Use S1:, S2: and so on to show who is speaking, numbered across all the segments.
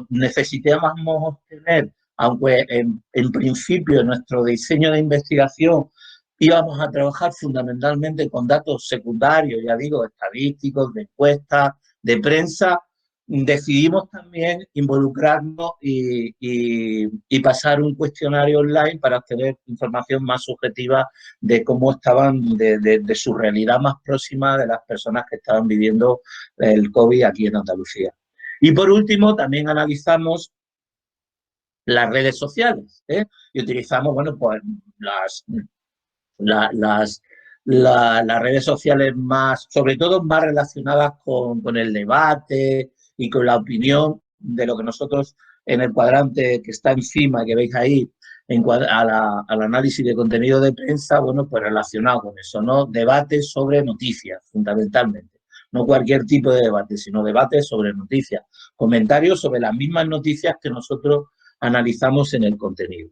S1: necesitamos obtener, aunque en principio en nuestro diseño de investigación íbamos a trabajar fundamentalmente con datos secundarios, ya digo, estadísticos, de encuestas, de prensa, decidimos también involucrarnos y pasar un cuestionario online para obtener información más subjetiva de cómo estaban, de su realidad más próxima de las personas que estaban viviendo el COVID aquí en Andalucía. Y por último, también analizamos las redes sociales, y utilizamos, bueno, pues las redes sociales más, sobre todo más relacionadas con el debate y con la opinión de lo que nosotros en el cuadrante que está encima, que veis ahí, al análisis de contenido de prensa, bueno, pues relacionado con eso, ¿no? Debates sobre noticias, fundamentalmente. No cualquier tipo de debate, sino debates sobre noticias. Comentarios sobre las mismas noticias que nosotros analizamos en el contenido.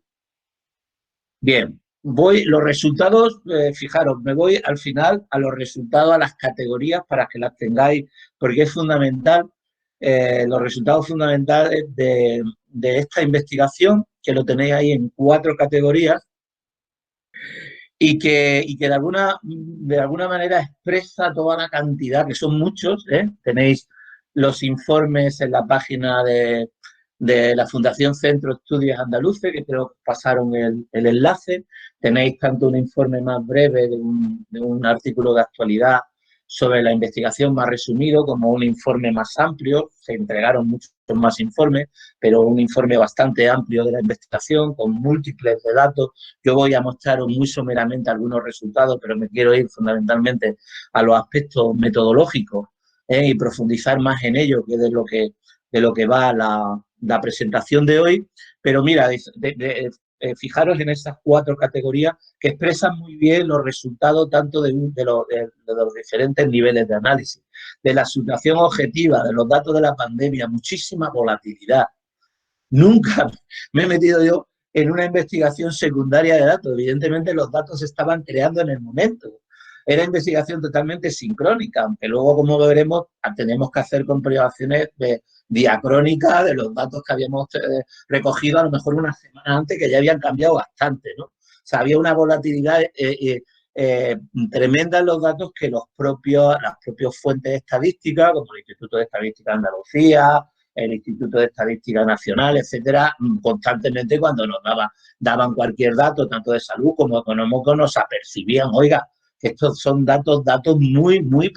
S1: Bien, los resultados, fijaros, me voy al final a los resultados, a las categorías para que las tengáis, porque es fundamental, los resultados fundamentales de esta investigación, que lo tenéis ahí en 4 categorías, y que de alguna manera expresa toda la cantidad, que son muchos, tenéis los informes en la página de la Fundación Centro Estudios Andaluces, que creo que pasaron el enlace. Tenéis tanto un informe más breve de un artículo de actualidad sobre la investigación más resumido, como un informe más amplio. Se entregaron muchos más informes, pero un informe bastante amplio de la investigación, con múltiples de datos. Yo voy a mostraros muy someramente algunos resultados, pero me quiero ir fundamentalmente a los aspectos metodológicos y profundizar más en ello, que de lo que va la presentación de hoy. Pero mira, fijaros en esas 4 categorías que expresan muy bien los resultados tanto de los diferentes niveles de análisis, de la situación objetiva, de los datos de la pandemia, muchísima volatilidad. Nunca me he metido yo en una investigación secundaria de datos. Evidentemente los datos se estaban creando en el momento. Era investigación totalmente sincrónica, aunque luego, como veremos, tenemos que hacer comprobaciones diacrónicas de los datos que habíamos recogido a lo mejor una semana antes, que ya habían cambiado bastante, ¿no? O sea, había una volatilidad tremenda en los datos que las propias fuentes estadísticas, como el Instituto de Estadística de Andalucía, el Instituto de Estadística Nacional, etcétera, constantemente cuando nos daban cualquier dato, tanto de salud como económico, nos apercibían, oiga, que estos son datos muy, muy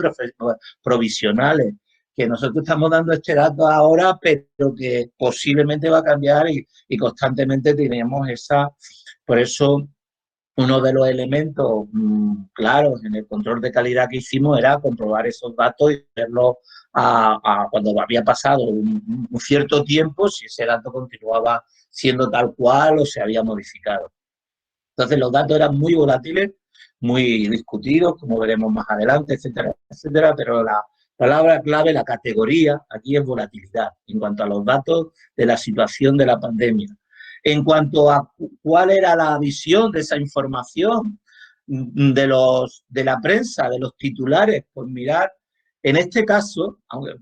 S1: provisionales, que nosotros estamos dando este dato ahora, pero que posiblemente va a cambiar y constantemente tenemos por eso uno de los elementos claros en el control de calidad que hicimos era comprobar esos datos y verlos cuando había pasado un cierto tiempo, si ese dato continuaba siendo tal cual o se había modificado. Entonces los datos eran muy volátiles, muy discutidos, como veremos más adelante, etcétera, etcétera, pero la palabra clave, la categoría aquí es volatilidad en cuanto a los datos de la situación de la pandemia. En cuanto a cuál era la visión de esa información de la prensa, de los titulares, pues mirar, en este caso, aunque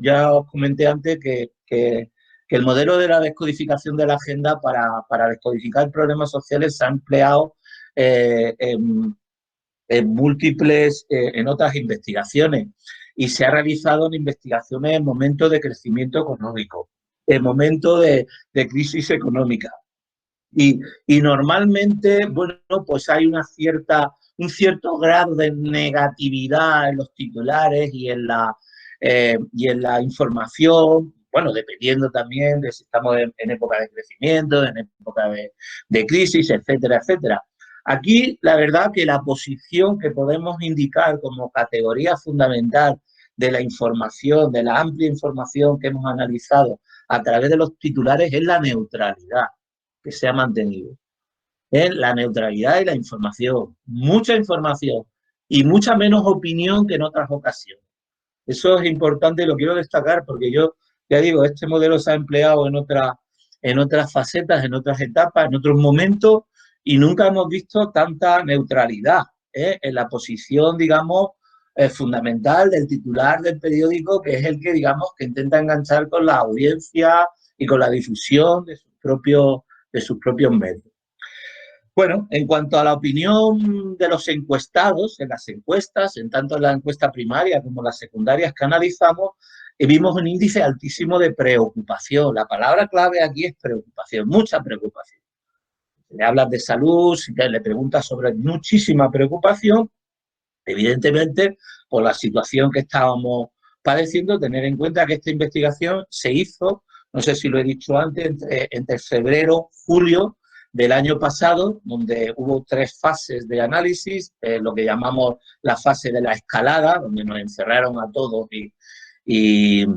S1: ya os comenté antes que el modelo de la descodificación de la agenda para descodificar problemas sociales se ha empleado en múltiples, en otras investigaciones, y se ha realizado en investigaciones en momentos de crecimiento económico, en momentos de crisis económica. Y normalmente, bueno, pues hay un cierto grado de negatividad en los titulares y en la información, bueno, dependiendo también de si estamos en época de crecimiento, en época de crisis, etcétera, etcétera. Aquí, la verdad que la posición que podemos indicar como categoría fundamental de la información, de la amplia información que hemos analizado a través de los titulares, es la neutralidad que se ha mantenido. Es la neutralidad y la información. Mucha información y mucha menos opinión que en otras ocasiones. Eso es importante y lo quiero destacar porque yo, ya digo, este modelo se ha empleado en otras facetas, en otras etapas, en otros momentos, y nunca hemos visto tanta neutralidad en la posición, digamos, fundamental del titular del periódico, que es el que, digamos, que intenta enganchar con la audiencia y con la difusión de sus propios medios. Bueno, en cuanto a la opinión de los encuestados, en las encuestas, en tanto en la encuesta primaria como las secundarias que analizamos, vimos un índice altísimo de preocupación. La palabra clave aquí es preocupación, mucha preocupación. Si le hablas de salud, si le preguntas sobre muchísima preocupación, evidentemente, por la situación que estábamos padeciendo, tener en cuenta que esta investigación se hizo, no sé si lo he dicho antes, entre febrero y julio del año pasado, donde hubo 3 fases de análisis, lo que llamamos la fase de la escalada, donde nos encerraron a todos y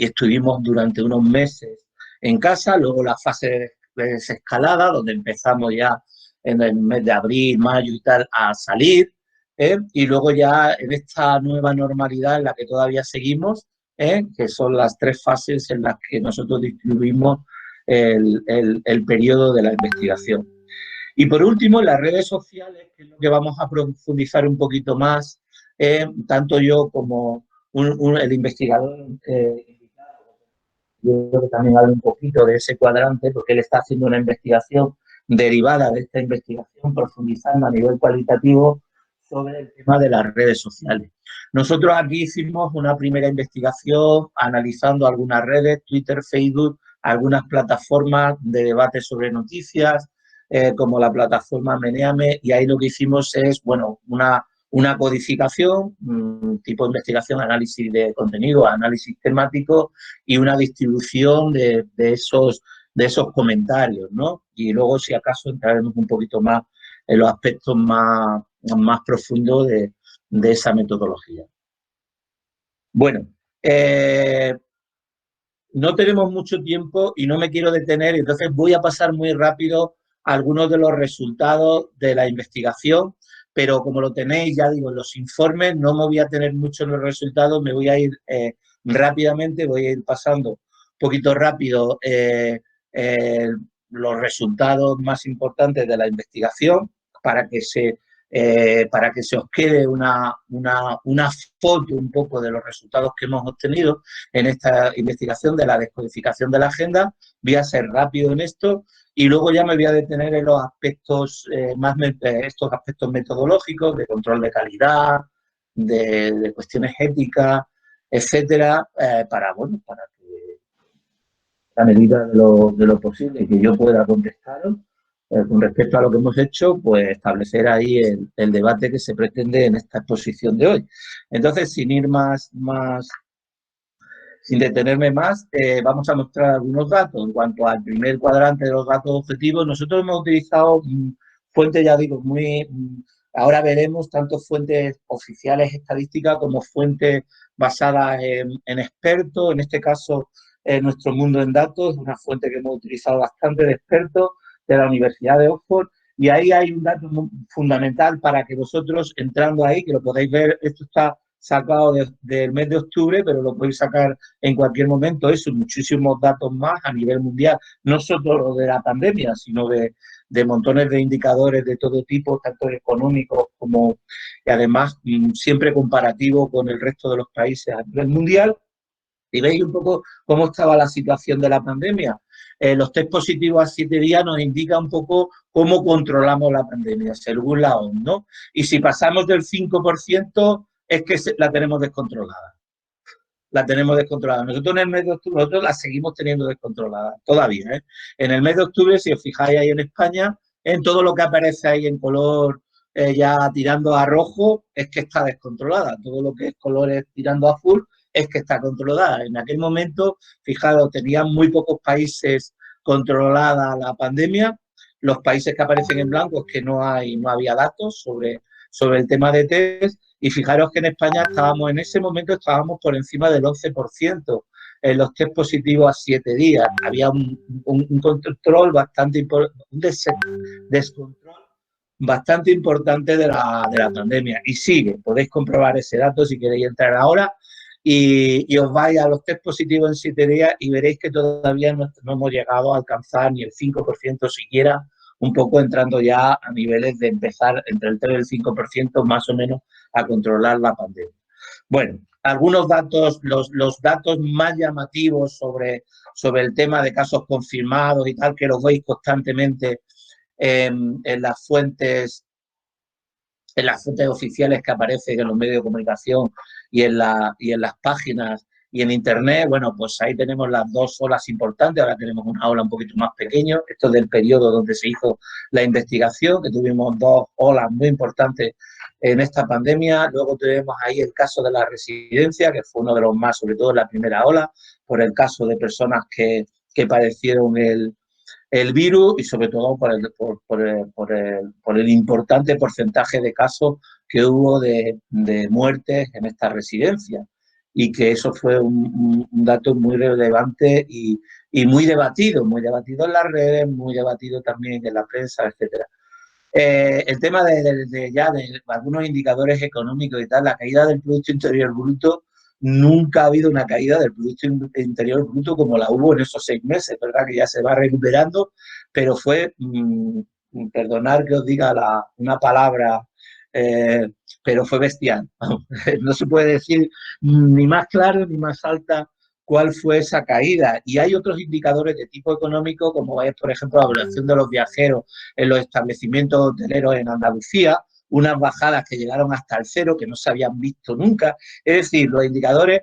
S1: estuvimos durante unos meses en casa, luego la fase de desescalada, donde empezamos ya en el mes de abril, mayo y tal a salir, y luego ya en esta nueva normalidad en la que todavía seguimos, que son las 3 fases en las que nosotros distribuimos el periodo de la investigación. Y por último, en las redes sociales, que es lo que vamos a profundizar un poquito más, tanto yo como el investigador, yo creo que también habla un poquito de ese cuadrante, porque él está haciendo una investigación derivada de esta investigación, profundizando a nivel cualitativo sobre el tema de las redes sociales. Nosotros aquí hicimos una primera investigación analizando algunas redes, Twitter, Facebook, algunas plataformas de debate sobre noticias, como la plataforma Meneame, y ahí lo que hicimos es, bueno, una codificación, tipo de investigación, análisis de contenido, análisis temático y una distribución de esos comentarios, ¿no? Y luego, si acaso, entraremos un poquito más en los aspectos más profundos de esa metodología. Bueno, no tenemos mucho tiempo y no me quiero detener, entonces voy a pasar muy rápido algunos de los resultados de la investigación, pero como lo tenéis, ya digo, en los informes, no me voy a tener mucho en los resultados, me voy a ir rápidamente, voy a ir pasando un poquito rápido los resultados más importantes de la investigación para que se os quede una foto un poco de los resultados que hemos obtenido en esta investigación de la descodificación de la agenda. Voy a ser rápido en esto y luego ya me voy a detener en los aspectos estos aspectos metodológicos de control de calidad, de cuestiones éticas, etcétera, para que a medida de lo posible que yo pueda contestaros con respecto a lo que hemos hecho, pues establecer ahí el debate que se pretende en esta exposición de hoy. Entonces, sin ir sin detenerme más, vamos a mostrar algunos datos. En cuanto al primer cuadrante de los datos objetivos, nosotros hemos utilizado fuentes, ya digo, ahora veremos tanto fuentes oficiales estadísticas como fuentes basadas en expertos. En este caso, Nuestro Mundo en Datos, una fuente que hemos utilizado bastante de expertos de la Universidad de Oxford, y ahí hay un dato fundamental para que vosotros, entrando ahí, que lo podéis ver, esto está sacado del mes de octubre, pero lo podéis sacar en cualquier momento, eso, muchísimos datos más a nivel mundial, no solo de la pandemia, sino de montones de indicadores de todo tipo, tanto económicos como, y además, siempre comparativo con el resto de los países a nivel mundial. Y veis un poco cómo estaba la situación de la pandemia. Los test positivos a 7 días nos indica un poco cómo controlamos la pandemia, según la OMS, ¿no? Y si pasamos del 5%, es que la tenemos descontrolada. La tenemos descontrolada. Nosotros en el mes de octubre, nosotros la seguimos teniendo descontrolada, todavía, ¿eh? En el mes de octubre, si os fijáis ahí en España, en todo lo que aparece ahí en color ya tirando a rojo, es que está descontrolada. Todo lo que es colores tirando a azul, es que está controlada. En aquel momento, fijaros, tenían muy pocos países controlada la pandemia. Los países que aparecen en blanco es que no había datos sobre el tema de test. Y fijaros que en España en ese momento estábamos por encima del 11% en los test positivos a 7 días. Había un control bastante importante, un descontrol bastante importante de la pandemia. Y sigue, podéis comprobar ese dato si queréis entrar ahora. Y os vais a los test positivos en 7 días y veréis que todavía no hemos llegado a alcanzar ni el 5% siquiera, un poco entrando ya a niveles de empezar entre el 3 y el 5% más o menos a controlar la pandemia. Bueno, algunos datos, los datos más llamativos sobre el tema de casos confirmados y tal, que los veis constantemente en las fuentes oficiales que aparecen en los medios de comunicación y en las páginas y en Internet. Bueno, pues ahí tenemos las dos olas importantes. Ahora tenemos una ola un poquito más pequeña. Esto es del periodo donde se hizo la investigación, que tuvimos dos olas muy importantes en esta pandemia. Luego tenemos ahí el caso de la residencia, que fue uno de los más, sobre todo en la primera ola, por el caso de personas que padecieron el virus y sobre todo por el importante porcentaje de casos que hubo de muertes en esta residencia, y que eso fue un dato muy relevante y muy debatido en las redes, muy debatido también en la prensa, etcétera. El tema de algunos indicadores económicos y tal, la caída del Producto Interior Bruto, nunca ha habido una caída del Producto Interior Bruto como la hubo en esos 6 meses, ¿verdad? Que ya se va recuperando, pero fue, perdonar que os diga una palabra, pero fue bestial. No se puede decir ni más claro ni más alta cuál fue esa caída. Y hay otros indicadores de tipo económico, como es, por ejemplo, la evaluación de los viajeros en los establecimientos hoteleros en Andalucía, unas bajadas que llegaron hasta el 0, que no se habían visto nunca. Es decir, los indicadores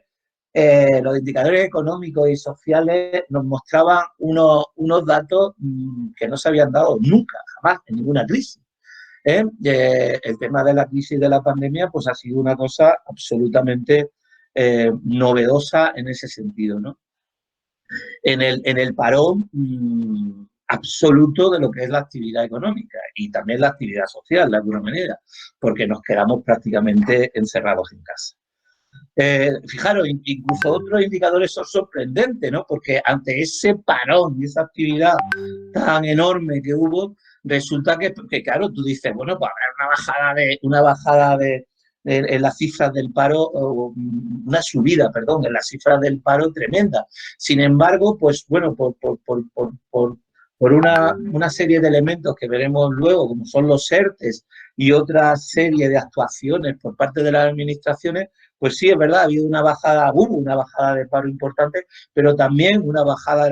S1: económicos y sociales nos mostraban unos datos que no se habían dado nunca, jamás, en ninguna crisis. El tema de la crisis de la pandemia pues ha sido una cosa absolutamente novedosa en ese sentido, ¿no? En el parón absoluto de lo que es la actividad económica y también la actividad social, de alguna manera, porque nos quedamos prácticamente encerrados en casa. Fijaros, incluso otros indicadores son sorprendentes, ¿no? Porque ante ese parón y esa actividad tan enorme que hubo, resulta que claro, tú dices, bueno, pues habrá una bajada en las cifras del paro, una subida, perdón, en las cifras del paro tremenda. Sin embargo, pues bueno, por una serie de elementos que veremos luego, como son los ERTES y otra serie de actuaciones por parte de las administraciones, pues sí, es verdad, hubo una bajada de paro importante, pero también una bajada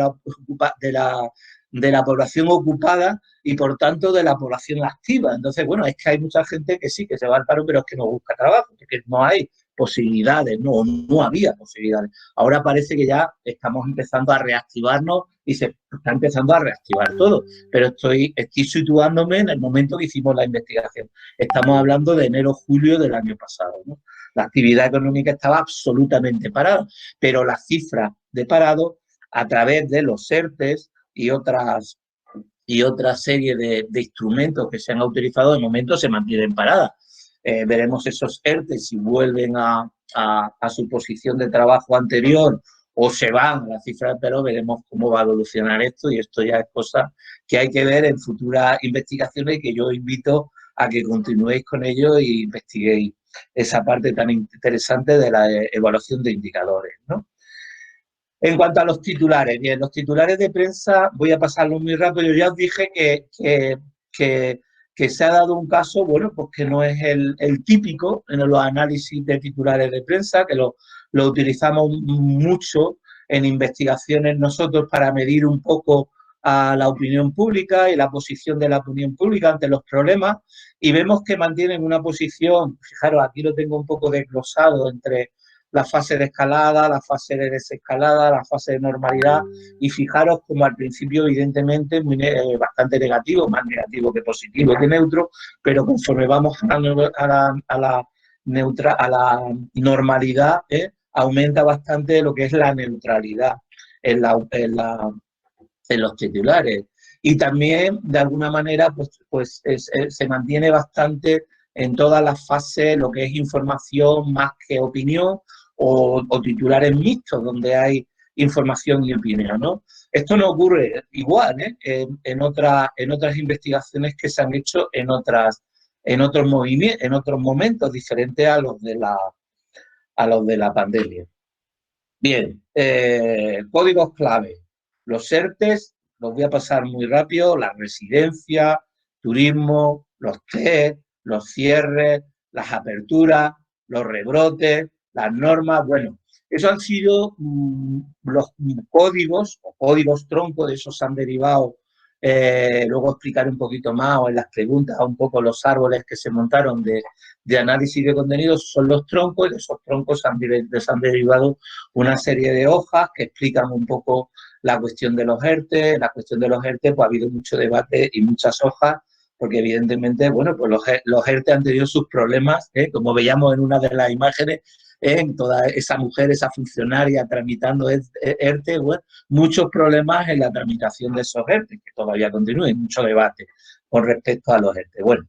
S1: de la población ocupada y, por tanto, de la población activa. Entonces, bueno, es que hay mucha gente que sí, que se va al paro, pero es que no busca trabajo, porque no hay posibilidades, no había posibilidades. Ahora parece que ya estamos empezando a reactivarnos y se está empezando a reactivar todo, pero estoy situándome en el momento que hicimos la investigación. Estamos hablando de enero-julio del año pasado, ¿no? La actividad económica estaba absolutamente parada, pero las cifras de parado a través de los ERTES y otra serie de instrumentos que se han utilizado de momento se mantienen paradas. Veremos esos ERTES si vuelven a su posición de trabajo anterior o se van a la cifra de paro, veremos cómo va a evolucionar esto, y esto ya es cosa que hay que ver en futuras investigaciones y que yo invito a que continuéis con ello y investiguéis esa parte tan interesante de la evaluación de indicadores, ¿no? En cuanto a los titulares, bien, los titulares de prensa voy a pasarlos muy rápido. Yo ya os dije que se ha dado un caso, bueno, pues que no es el típico en los análisis de titulares de prensa, que lo utilizamos mucho en investigaciones nosotros para medir un poco a la opinión pública y la posición de la opinión pública ante los problemas, y vemos que mantienen una posición, fijaros, aquí lo tengo un poco desglosado entre la fase de escalada, la fase de desescalada, la fase de normalidad, y fijaros como al principio evidentemente bastante negativo, más negativo que positivo, que neutro, pero conforme vamos a la normalidad, aumenta bastante lo que es la neutralidad en los titulares. Y también, de alguna manera, se mantiene bastante en todas las fases lo que es información más que opinión, o titulares mixtos donde hay información y opinión, ¿no? Esto no ocurre igual en otras investigaciones que se han hecho en otros momentos diferentes a los de la pandemia. Bien, códigos clave. Los ERTES los voy a pasar muy rápido, la residencia, turismo, los test, los cierres, las aperturas, los rebrotes, las normas, bueno, eso han sido los códigos o códigos tronco, de esos han derivado, luego explicaré un poquito más o en las preguntas un poco los árboles que se montaron de análisis de contenidos, son los troncos y de esos troncos se han derivado una serie de hojas que explican un poco la cuestión de los ERTE. La cuestión de los ERTE, pues ha habido mucho debate y muchas hojas, porque evidentemente, bueno, pues los ERTE han tenido sus problemas, como veíamos en una de las imágenes, toda esa mujer, esa funcionaria tramitando ERTE, bueno, muchos problemas en la tramitación de esos ERTE, que todavía continúa, y mucho debate con respecto a los ERTE. Bueno,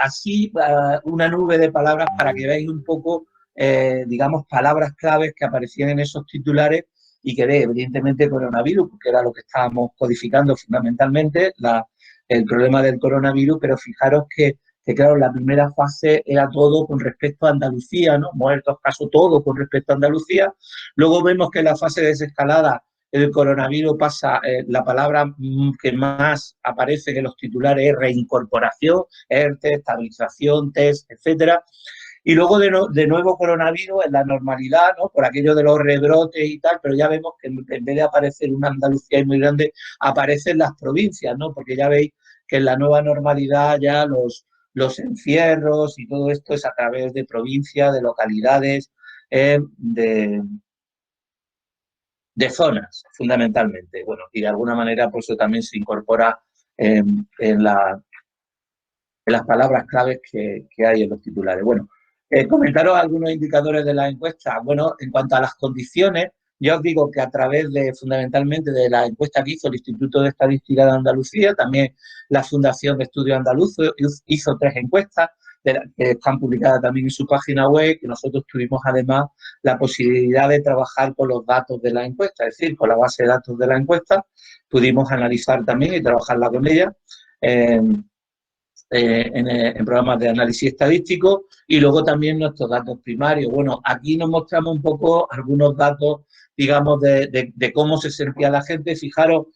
S1: así una nube de palabras para que veáis un poco, digamos, palabras claves que aparecían en esos titulares y que evidentemente coronavirus, porque era lo que estábamos codificando fundamentalmente, el problema del coronavirus, pero fijaros que claro, la primera fase era todo con respecto a Andalucía, ¿no? Muertos, casos, todo con respecto a Andalucía. Luego vemos que en la fase de desescalada el coronavirus pasa, la palabra que más aparece en los titulares es reincorporación, ERTE, estabilización, test, etcétera. Y luego de nuevo coronavirus en la normalidad, ¿no? Por aquello de los rebrotes y tal, pero ya vemos que en vez de aparecer una Andalucía muy grande, aparecen las provincias, ¿no? Porque ya veis que en la nueva normalidad ya los encierros y todo esto es a través de provincias, de localidades, de zonas, fundamentalmente. Bueno, y de alguna manera, pues eso también se incorpora en las palabras claves que hay en los titulares. Bueno, comentaros algunos indicadores de la encuesta. Bueno, en cuanto a las condiciones, yo os digo que a través fundamentalmente de la encuesta que hizo el Instituto de Estadística de Andalucía, también la Fundación de Estudios Andaluces hizo 3 encuestas que están publicadas también en su página web, que nosotros tuvimos además la posibilidad de trabajar con los datos de la encuesta, es decir, con la base de datos de la encuesta, pudimos analizar también y trabajarla con ella. En programas de análisis estadístico y luego también nuestros datos primarios. Bueno, aquí nos mostramos un poco algunos datos, digamos, de cómo se sentía la gente. Fijaros,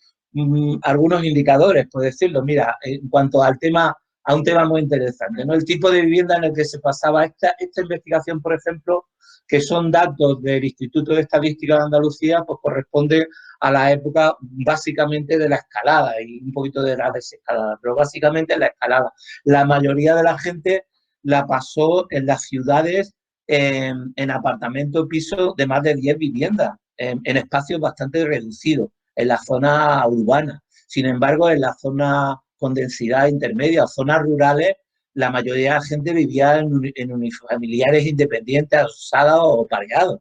S1: algunos indicadores, por decirlo. Mira, en cuanto al tema, a un tema muy interesante, ¿no? El tipo de vivienda en el que se pasaba esta investigación, por ejemplo, que son datos del Instituto de Estadística de Andalucía, pues corresponde a la época básicamente de la escalada y un poquito de la desescalada, pero básicamente la escalada. La mayoría de la gente la pasó en las ciudades en apartamentos, pisos de más de 10 viviendas, en espacios bastante reducidos, en la zona urbana. Sin embargo, en la zona con densidad intermedia, zonas rurales, la mayoría de la gente vivía en unifamiliares independientes, adosados o pareados.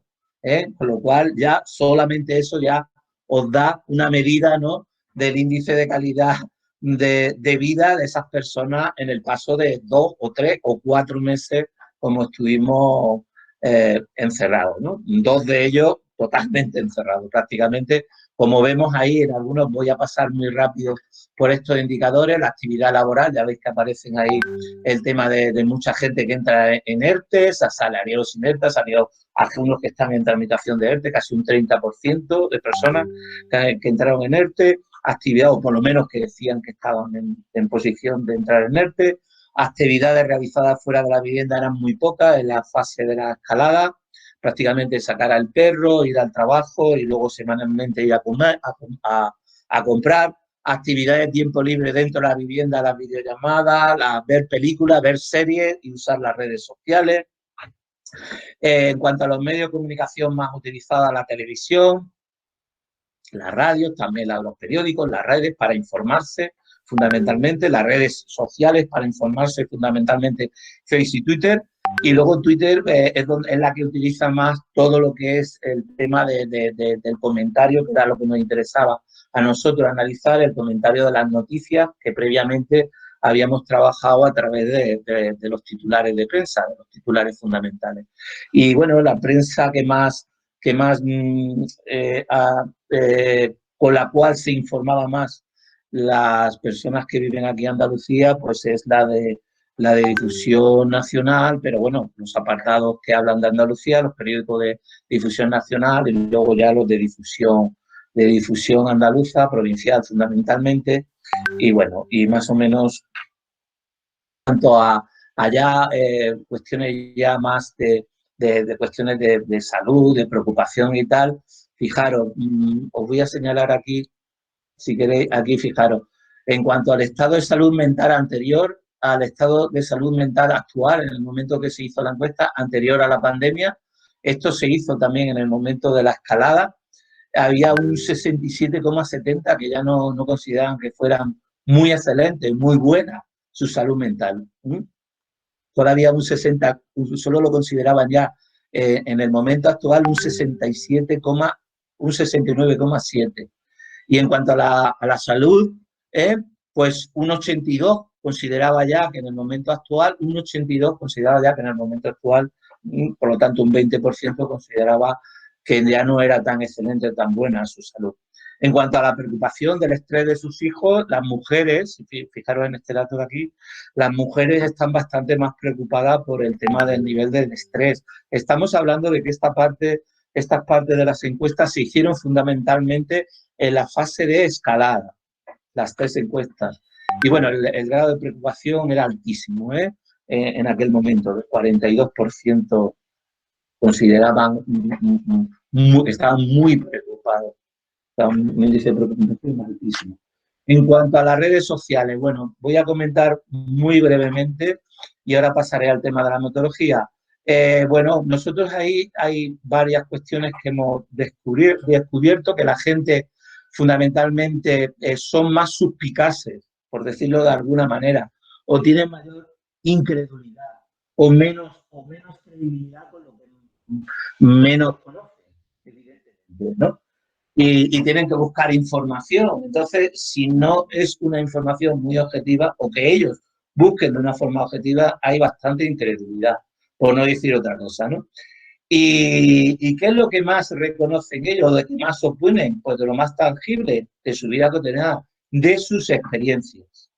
S1: Con lo cual, ya solamente eso ya os da una medida, ¿no?, del índice de calidad de vida de esas personas en el paso de 2 o 3 o 4 meses como estuvimos encerrados, ¿no? 2 de ellos totalmente encerrados, prácticamente. Como vemos ahí, en algunos voy a pasar muy rápido por estos indicadores, la actividad laboral, ya veis que aparecen ahí el tema de mucha gente que entra en ERTE, asalariados sin ERTE, algunos que están en tramitación de ERTE, casi un 30% de personas que entraron en ERTE, actividad, o por lo menos que decían que estaban en posición de entrar en ERTE, actividades realizadas fuera de la vivienda eran muy pocas en la fase de la escalada, prácticamente sacar al perro, ir al trabajo y luego semanalmente ir a comer, a comprar, actividades de tiempo libre dentro de la vivienda, las videollamadas, ver películas, ver series y usar las redes sociales. En cuanto a los medios de comunicación más utilizados, la televisión, las radios, también los periódicos, las redes para informarse, fundamentalmente, las redes sociales para informarse, fundamentalmente Facebook y Twitter. Y luego Twitter es la que utiliza más todo lo que es el tema del comentario, que era lo que nos interesaba a nosotros analizar, el comentario de las noticias que previamente habíamos trabajado a través de los titulares de prensa, de los titulares fundamentales. Y bueno, la prensa que más con la cual se informaba más las personas que viven aquí en Andalucía, pues es la de difusión nacional, pero bueno, los apartados que hablan de Andalucía, los periódicos de difusión nacional y luego ya los de difusión de difusión andaluza, provincial fundamentalmente, y bueno, y más o menos tanto a allá cuestiones ya más de cuestiones de salud, de preocupación y tal. Fijaros, os voy a señalar aquí, si queréis, aquí fijaros, en cuanto al estado de salud mental anterior al estado de salud mental actual, en el momento que se hizo la encuesta, anterior a la pandemia, esto se hizo también en el momento de la escalada, había un 67,70 que ya no consideraban que fueran muy excelentes, muy buena su salud mental. Todavía un 60, solo lo consideraban ya en el momento actual un 67, un 69,7. Y en cuanto a la salud, pues un 82 consideraba ya que en el momento actual, un 82 consideraba ya que en el momento actual, por lo tanto un 20% consideraba que ya no era tan excelente, tan buena su salud. En cuanto a la preocupación del estrés de sus hijos, las mujeres, fijaros en este dato de aquí, las mujeres están bastante más preocupadas por el tema del nivel del estrés. Estamos hablando de que estas partes de las encuestas se hicieron fundamentalmente en la fase de escalada, las 3 encuestas. Y bueno, el grado de preocupación era altísimo, en aquel momento, el 42% consideraban, estaban muy preocupados. Un índice de preocupación altísimo. En cuanto a las redes sociales, bueno, voy a comentar muy brevemente y ahora pasaré al tema de la metodología. Bueno, nosotros ahí hay varias cuestiones que hemos descubierto, que la gente fundamentalmente son más suspicaces, por decirlo de alguna manera, o tienen mayor incredulidad o menos credibilidad con lo que menos conocen, evidentemente, ¿no? Y tienen que buscar información. Entonces, si no es una información muy objetiva o que ellos busquen de una forma objetiva, hay bastante incredulidad, por no decir otra cosa, ¿no? ¿Y qué es lo que más reconocen ellos, de qué más oponen? Pues de lo más tangible de su vida cotidiana, de sus experiencias.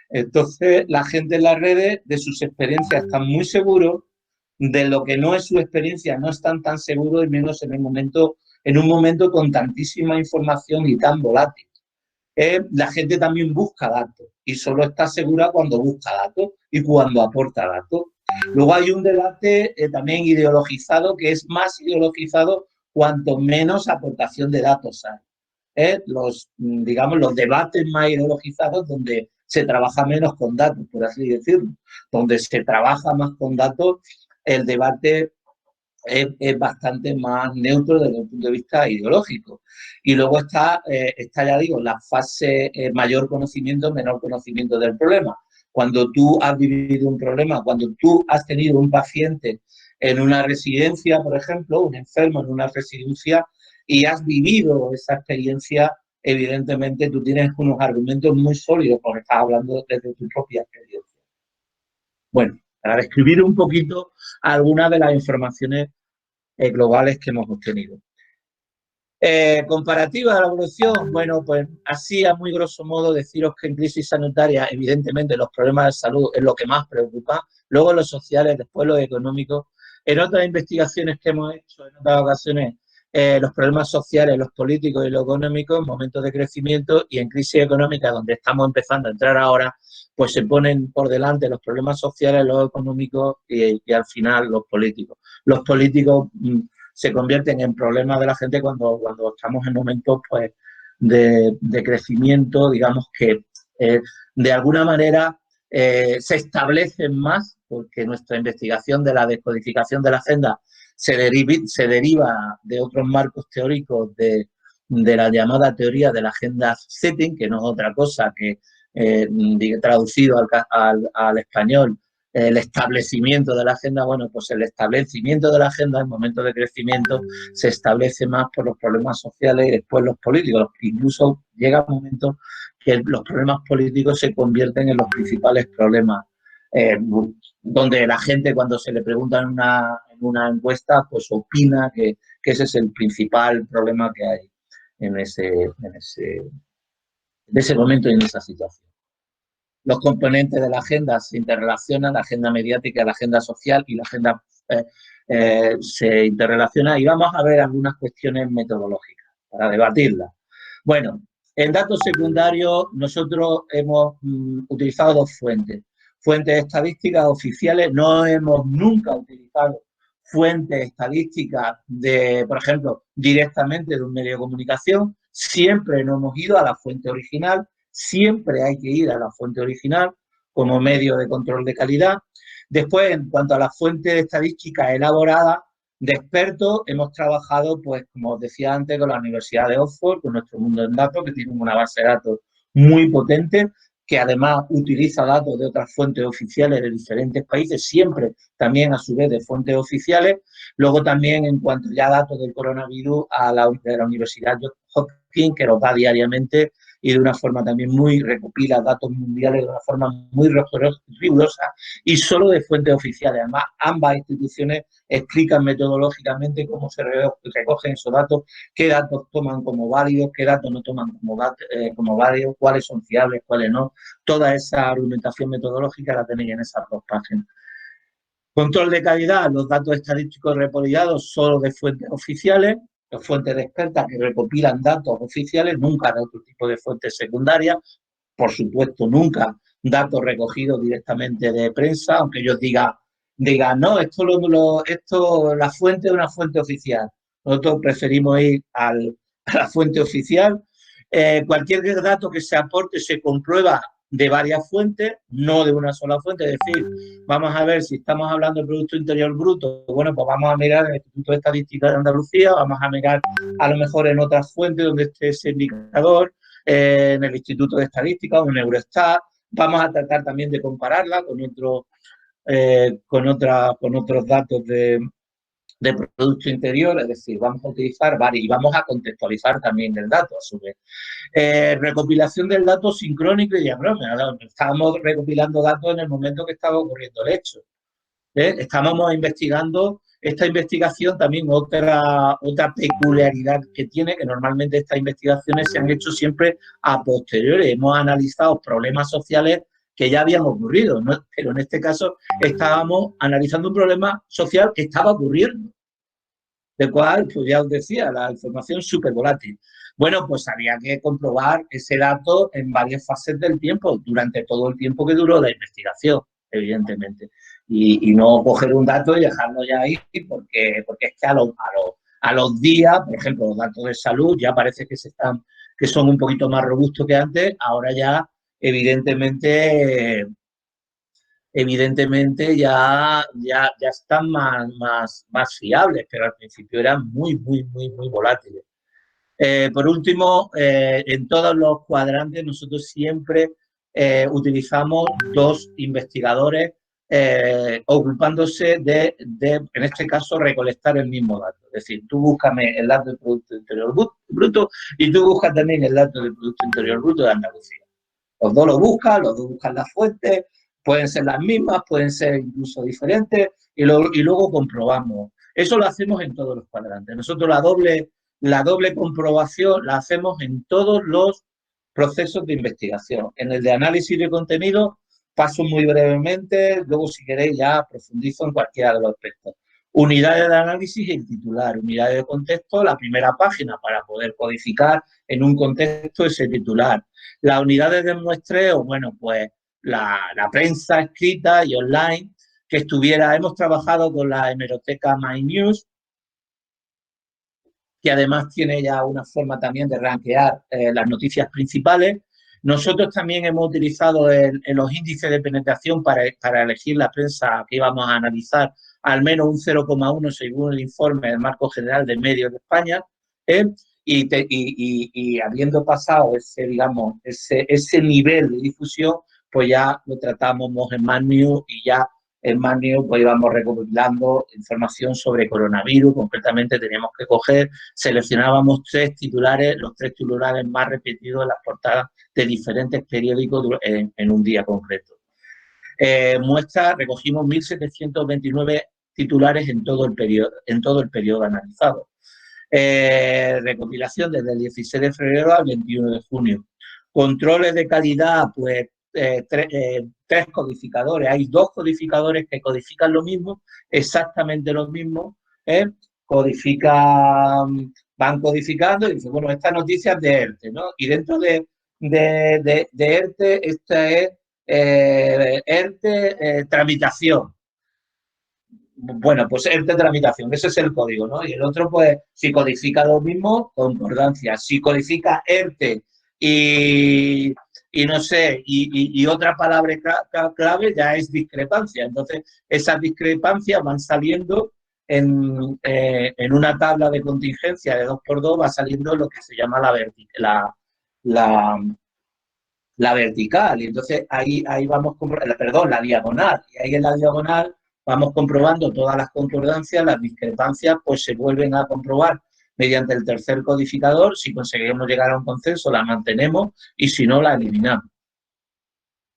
S1: Entonces, la gente en las redes de sus experiencias están muy seguros, de lo que no es su experiencia no están tan seguros, y menos en un momento con tantísima información y tan volátil. La gente también busca datos y solo está segura cuando busca datos y cuando aporta datos. Luego hay un debate también ideologizado, que es más ideologizado cuanto menos aportación de datos hay. Digamos, los debates más ideologizados donde se trabaja menos con datos, por así decirlo. Donde se trabaja más con datos, el debate es bastante más neutro desde el punto de vista ideológico. Y luego está ya digo, la fase mayor conocimiento, menor conocimiento del problema. Cuando tú has vivido un problema, cuando tú has tenido un paciente en una residencia, por ejemplo, un enfermo en una residencia, y has vivido esa experiencia, evidentemente tú tienes unos argumentos muy sólidos porque estás hablando desde tu propia experiencia. Bueno, para describir un poquito algunas de las informaciones globales que hemos obtenido. Comparativa de la evolución, bueno, pues así a muy grosso modo deciros que en crisis sanitaria, evidentemente los problemas de salud es lo que más preocupa, luego los sociales, después los económicos. En otras investigaciones que hemos hecho en otras ocasiones, los problemas sociales, los políticos y los económicos en momentos de crecimiento, y en crisis económica, donde estamos empezando a entrar ahora, pues se ponen por delante los problemas sociales, los económicos y al final los políticos. Los políticos se convierten en problemas de la gente cuando estamos en momentos pues, de crecimiento, digamos que de alguna manera se establecen más, porque nuestra investigación de la descodificación de la agenda se deriva de otros marcos teóricos de la llamada teoría de la agenda setting, que no es otra cosa que traducido al español, el establecimiento de la agenda. Bueno, pues el establecimiento de la agenda en momentos de crecimiento se establece más por los problemas sociales y después los políticos. Incluso llega un momento que los problemas políticos se convierten en los principales problemas, donde la gente, cuando se le pregunta en una encuesta, pues opina que ese es el principal problema que hay en ese momento y en esa situación. Los componentes de la agenda se interrelacionan, la agenda mediática, la agenda social y la agenda se interrelaciona, y vamos a ver algunas cuestiones metodológicas. para debatirla. Bueno, en datos secundarios nosotros hemos utilizado dos fuentes. Fuentes estadísticas oficiales, no hemos nunca utilizado fuentes estadísticas de, por ejemplo, directamente de un medio de comunicación. Siempre nos hemos ido a la fuente original, siempre hay que ir a la fuente original como medio de control de calidad. Después, en cuanto a las fuentes estadísticas elaboradas de expertos, hemos trabajado, pues, como os decía antes, con la Universidad de Oxford, con Nuestro Mundo en Datos, que tiene una base de datos muy potente, que además utiliza datos de otras fuentes oficiales de diferentes países, siempre también a su vez de fuentes oficiales. Luego también, en cuanto ya a datos del coronavirus, de la Universidad Johns Hopkins, que nos da diariamente y de una forma también recopila datos mundiales de una forma muy rigurosa y solo de fuentes oficiales. Además, ambas instituciones explican metodológicamente cómo se recogen esos datos, qué datos toman como válidos, qué datos no toman como válidos, cuáles son fiables, cuáles no. Toda esa argumentación metodológica la tenéis en esas dos páginas. Control de calidad, los datos estadísticos recopilados solo de fuentes oficiales, fuentes de expertas que recopilan datos oficiales, nunca de otro tipo de fuentes secundarias, por supuesto, nunca datos recogidos directamente de prensa, aunque ellos digan no, la fuente es una fuente oficial. Nosotros preferimos ir a la fuente oficial. Cualquier dato que se aporte se comprueba de varias fuentes, no de una sola fuente. Es decir, vamos a ver si estamos hablando de Producto Interior Bruto. Bueno, pues vamos a mirar en el Instituto de Estadística de Andalucía, vamos a mirar a lo mejor en otras fuentes donde esté ese indicador, en el Instituto de Estadística o en Eurostat. Vamos a tratar también de compararla con otros datos de Producto Interior, es decir, vamos a utilizar varios y vamos a contextualizar también el dato a su vez. Recopilación del dato sincrónico y diacrónico. Estábamos recopilando datos en el momento que estaba ocurriendo el hecho. Estábamos investigando, esta investigación también otra peculiaridad que tiene, que normalmente estas investigaciones se han hecho siempre a posteriori. Hemos analizado problemas sociales que ya habían ocurrido, ¿no? Pero en este caso estábamos analizando un problema social que estaba ocurriendo, del cual, pues ya os decía, la información es súper volátil. Bueno, pues había que comprobar ese dato en varias fases del tiempo, durante todo el tiempo que duró la investigación, evidentemente. Y no coger un dato y dejarlo ya ahí, porque es que a los días, por ejemplo, los datos de salud ya parece que son un poquito más robustos que antes, ahora ya, evidentemente ya están más fiables, pero al principio eran muy volátiles. Por último, en todos los cuadrantes nosotros siempre utilizamos dos investigadores ocupándose en este caso, recolectar el mismo dato. Es decir, tú búscame el dato del Producto Interior Bruto y tú buscas también el dato del Producto Interior Bruto de Andalucía. Los dos lo buscan las fuentes, pueden ser las mismas, pueden ser incluso diferentes, y luego comprobamos. Eso lo hacemos en todos los cuadrantes. Nosotros la doble comprobación la hacemos en todos los procesos de investigación. En el de análisis de contenido paso muy brevemente, luego si queréis ya profundizo en cualquiera de los aspectos. Unidades de análisis y el titular. Unidades de contexto, la primera página para poder codificar en un contexto ese titular. Las unidades de muestreo, bueno, pues la prensa escrita y online que hemos trabajado con la hemeroteca MyNews, que además tiene ya una forma también de rankear las noticias principales. Nosotros también hemos utilizado en los índices de penetración para elegir la prensa que íbamos a analizar, al menos un 0,1 según el informe del Marco General de Medios de España, y habiendo pasado ese nivel de difusión, pues ya lo tratamos en MyNews y ya en MyNews pues íbamos recopilando información sobre coronavirus. Concretamente teníamos que seleccionábamos los tres titulares más repetidos en las portadas de diferentes periódicos en un día concreto. Recogimos 1.729 titulares en todo el periodo analizado. Recopilación desde el 16 de febrero al 21 de junio. Controles de calidad, pues tres codificadores. Hay dos codificadores que codifican lo mismo, exactamente lo mismo. Codifican van codificando y dicen, bueno, esta noticia es de ERTE, ¿no? Y dentro de ERTE, esta es ERTE tramitación. Bueno, pues ERTE tramitación, ese es el código, ¿no? Y el otro, pues, si codifica lo mismo, concordancia. Si codifica ERTE y no sé, y otra palabra clave ya es discrepancia. Entonces, esas discrepancias van saliendo en una tabla de contingencia de 2×2, va saliendo lo que se llama la, la vertical. Y entonces ahí vamos, perdón, la diagonal. Y ahí en la diagonal vamos comprobando todas las concordancias, las discrepancias, pues se vuelven a comprobar mediante el tercer codificador. Si conseguimos llegar a un consenso, la mantenemos y si no, la eliminamos.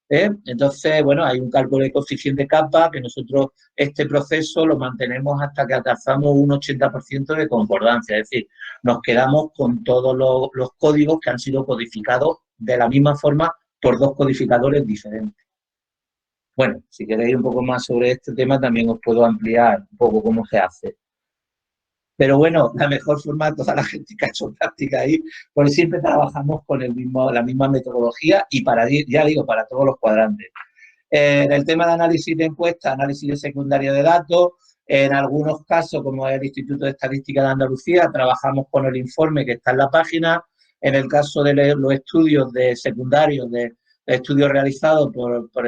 S1: Entonces, bueno, hay un cálculo de coeficiente kappa que nosotros este proceso lo mantenemos hasta que alcanzamos un 80% de concordancia, es decir, nos quedamos con todos los códigos que han sido codificados de la misma forma por dos codificadores diferentes. Bueno, si queréis un poco más sobre este tema también os puedo ampliar un poco cómo se hace. Pero bueno, la mejor forma, toda la gente que ha hecho práctica ahí, pues siempre trabajamos con la misma metodología y ya digo, para todos los cuadrantes. En el tema de análisis de encuestas, análisis de secundario de datos, en algunos casos, como es el Instituto de Estadística de Andalucía, trabajamos con el informe que está en la página. En el caso de los estudios de secundarios, de estudios realizados por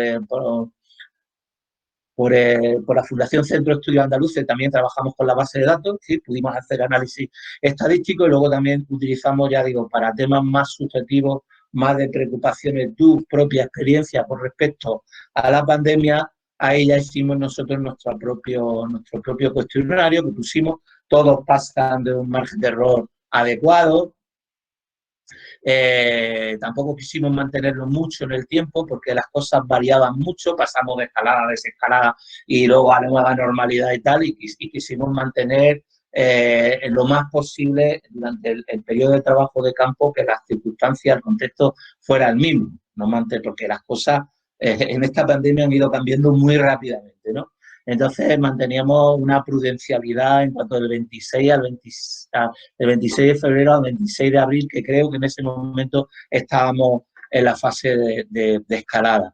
S1: la Fundación Centro de Estudios Andaluces, también trabajamos con la base de datos, ¿sí? Pudimos hacer análisis estadístico y luego también utilizamos, ya digo, para temas más subjetivos, más de preocupaciones, tu propia experiencia con respecto a la pandemia, ahí ya hicimos nosotros nuestro propio cuestionario que pusimos, todos pasan de un margen de error adecuado. Tampoco quisimos mantenerlo mucho en el tiempo porque las cosas variaban mucho, pasamos de escalada a desescalada y luego a la nueva normalidad y tal, y quisimos mantener lo más posible durante el periodo de trabajo de campo que las circunstancias, el contexto fuera el mismo, no mantener, porque las cosas en esta pandemia han ido cambiando muy rápidamente, ¿no? Entonces manteníamos una prudencialidad en cuanto del 26 del 26 de febrero al 26 de abril, que creo que en ese momento estábamos en la fase de escalada.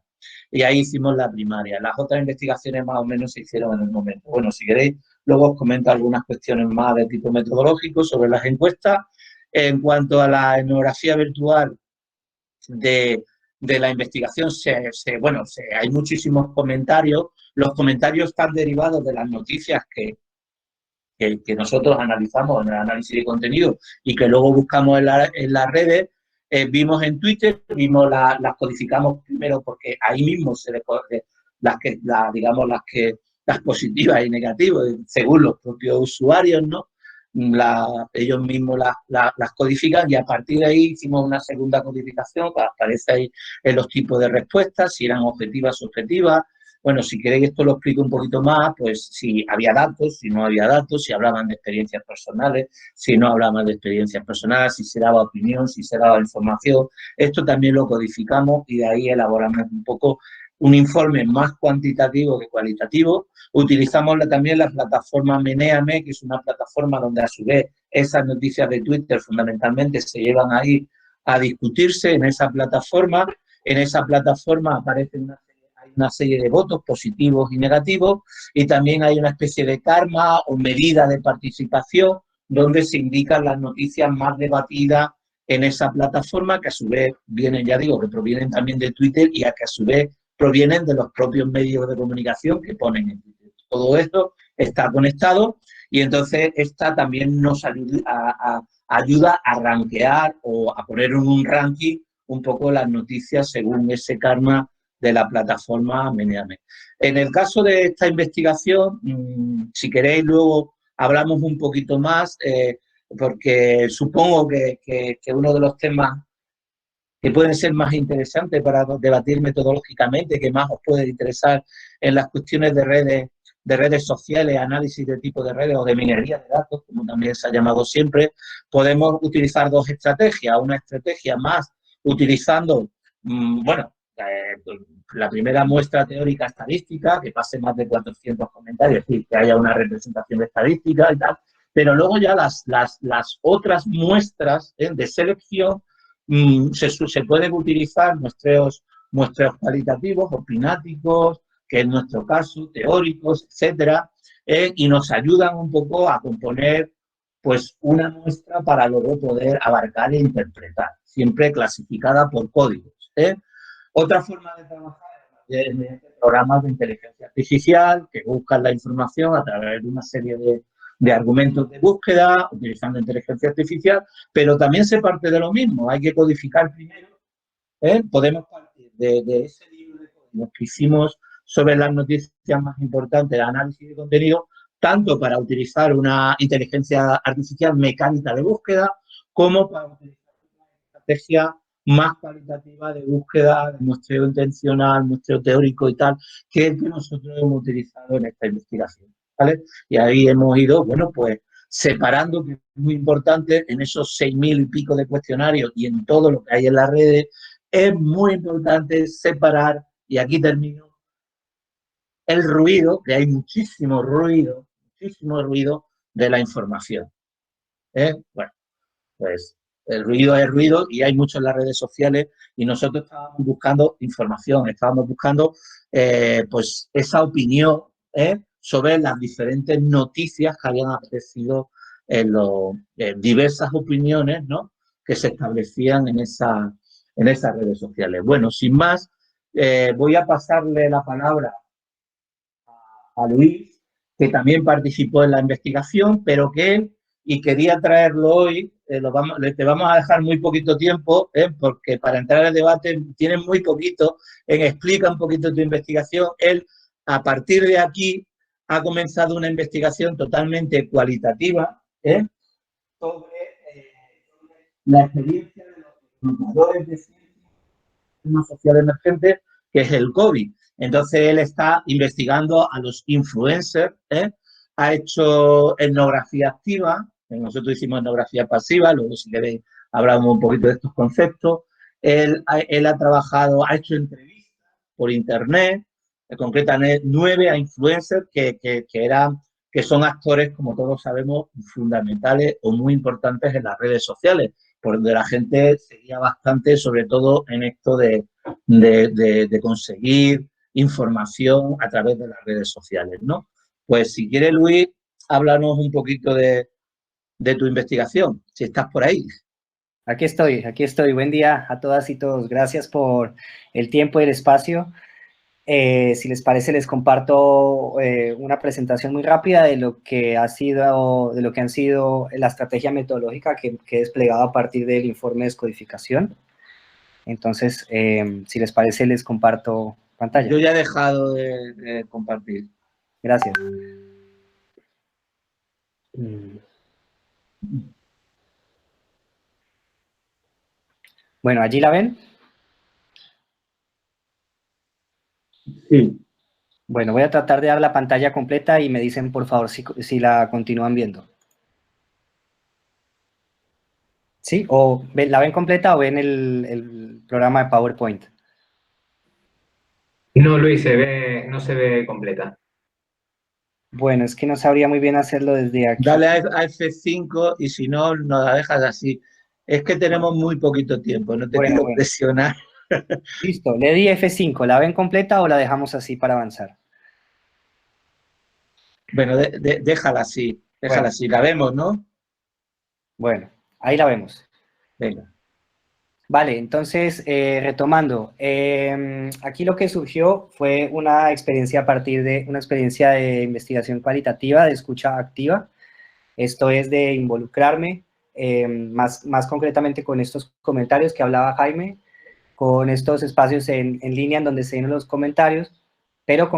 S1: Y ahí hicimos la primaria. Las otras investigaciones más o menos se hicieron en el momento. Bueno, si queréis, luego os comento algunas cuestiones más de tipo metodológico sobre las encuestas. En cuanto a la etnografía virtual de la investigación, hay muchísimos comentarios. Los comentarios están derivados de las noticias que nosotros analizamos en el análisis de contenido y que luego buscamos en las redes. Vimos en Twitter, las codificamos primero porque ahí mismo las positivas y negativas, según los propios usuarios, ¿no? Ellos mismos las codifican y a partir de ahí hicimos una segunda codificación que aparece ahí en los tipos de respuestas, si eran objetivas, subjetivas. Bueno, si queréis esto lo explico un poquito más, pues si había datos, si no había datos, si hablaban de experiencias personales, si no hablaban de experiencias personales, si se daba opinión, si se daba información. Esto también lo codificamos y de ahí elaboramos un poco un informe más cuantitativo que cualitativo. Utilizamos también la plataforma Meneame, que es una plataforma donde a su vez esas noticias de Twitter fundamentalmente se llevan ahí a discutirse en esa plataforma. En esa plataforma aparecen una serie de votos positivos y negativos y también hay una especie de karma o medida de participación donde se indican las noticias más debatidas en esa plataforma que a su vez vienen, ya digo, que provienen también de Twitter y a que a su vez provienen de los propios medios de comunicación que ponen en Twitter. Todo esto está conectado y entonces esta también nos ayuda a rankear o a poner en un ranking un poco las noticias según ese karma de la plataforma Meneame. En el caso de esta investigación, si queréis luego hablamos un poquito más, porque supongo que uno de los temas que pueden ser más interesantes para debatir metodológicamente, que más os puede interesar en las cuestiones de redes sociales, análisis de tipo de redes o de minería de datos, como también se ha llamado siempre, podemos utilizar dos estrategias. Una estrategia más utilizando, la primera muestra teórica estadística, que pase más de 400 comentarios, es decir, que haya una representación estadística y tal, Pero luego ya las otras muestras de selección se pueden utilizar muestreos cualitativos, opináticos, que en nuestro caso, teóricos, etcétera, y nos ayudan un poco a componer pues una muestra para luego poder abarcar e interpretar, siempre clasificada por códigos. Otra forma de trabajar es mediante programas de inteligencia artificial que buscan la información a través de una serie de argumentos de búsqueda, utilizando inteligencia artificial, pero también se parte de lo mismo, hay que codificar primero. Podemos partir de ese libro de códigos que hicimos sobre las noticias más importantes, el análisis de contenido, tanto para utilizar una inteligencia artificial mecánica de búsqueda, como para utilizar una estrategia más cualitativa de búsqueda, de muestreo intencional, muestreo teórico y tal, que es el que nosotros hemos utilizado en esta investigación, ¿vale? Y ahí hemos ido, bueno, pues separando, que es muy importante, en esos 6.000 y pico de cuestionarios y en todo lo que hay en las redes, es muy importante separar, y aquí termino, el ruido, que hay muchísimo ruido de la información. Bueno, pues el ruido es ruido y hay mucho en las redes sociales y nosotros estábamos buscando información, estábamos buscando pues esa opinión sobre las diferentes noticias que habían aparecido en diversas opiniones, ¿no?, que se establecían en esas redes sociales. Bueno, sin más, voy a pasarle la palabra a Luis, que también participó en la investigación, pero que él, y quería traerlo hoy, te vamos a dejar muy poquito tiempo, porque para entrar al debate tienes muy poquito, explica un poquito tu investigación. Él, a partir de aquí, ha comenzado una investigación totalmente cualitativa sobre la experiencia de los comunicadores de ciencia social emergente, que es el COVID. Entonces, él está investigando a los influencers, ha hecho etnografía activa, nosotros hicimos etnografía pasiva, luego si queréis hablamos un poquito de estos conceptos. Él ha trabajado, ha hecho entrevistas por internet, concretamente 9 a influencers que son actores, como todos sabemos, fundamentales o muy importantes en las redes sociales, por donde la gente seguía bastante, sobre todo en esto de conseguir información a través de las redes sociales, ¿no? Pues si quieres, Luis, háblanos un poquito de tu investigación, si estás por ahí.
S2: Aquí estoy. Buen día a todas y todos. Gracias por el tiempo y el espacio. Si les parece, les comparto una presentación muy rápida de lo que han sido la estrategia metodológica que he desplegado a partir del informe de descodificación. Entonces, si les parece, les comparto pantalla.
S1: Yo ya he dejado de compartir.
S2: Gracias. Bueno, ¿allí la ven?
S1: Sí.
S2: Bueno, voy a tratar de dar la pantalla completa y me dicen, por favor, si la continúan viendo. ¿Sí? ¿O la ven completa o ven el programa de PowerPoint?
S3: No, Luis, no se ve completa.
S2: Bueno, es que no sabría muy bien hacerlo desde aquí.
S1: Dale a F5 y si no, nos la dejas así. Es que tenemos muy poquito tiempo, no te quiero presionar.
S2: Listo, le di F5. ¿La ven completa o la dejamos así para avanzar?
S1: Bueno, déjala así, así. La vemos, ¿no?
S2: Bueno, ahí la vemos.
S1: Venga.
S2: Vale, entonces, retomando, aquí lo que surgió fue una experiencia a partir de una experiencia de investigación cualitativa, de escucha activa. Esto es de involucrarme, más concretamente con estos comentarios que hablaba Jaime, con estos espacios en línea en donde se ven los comentarios, pero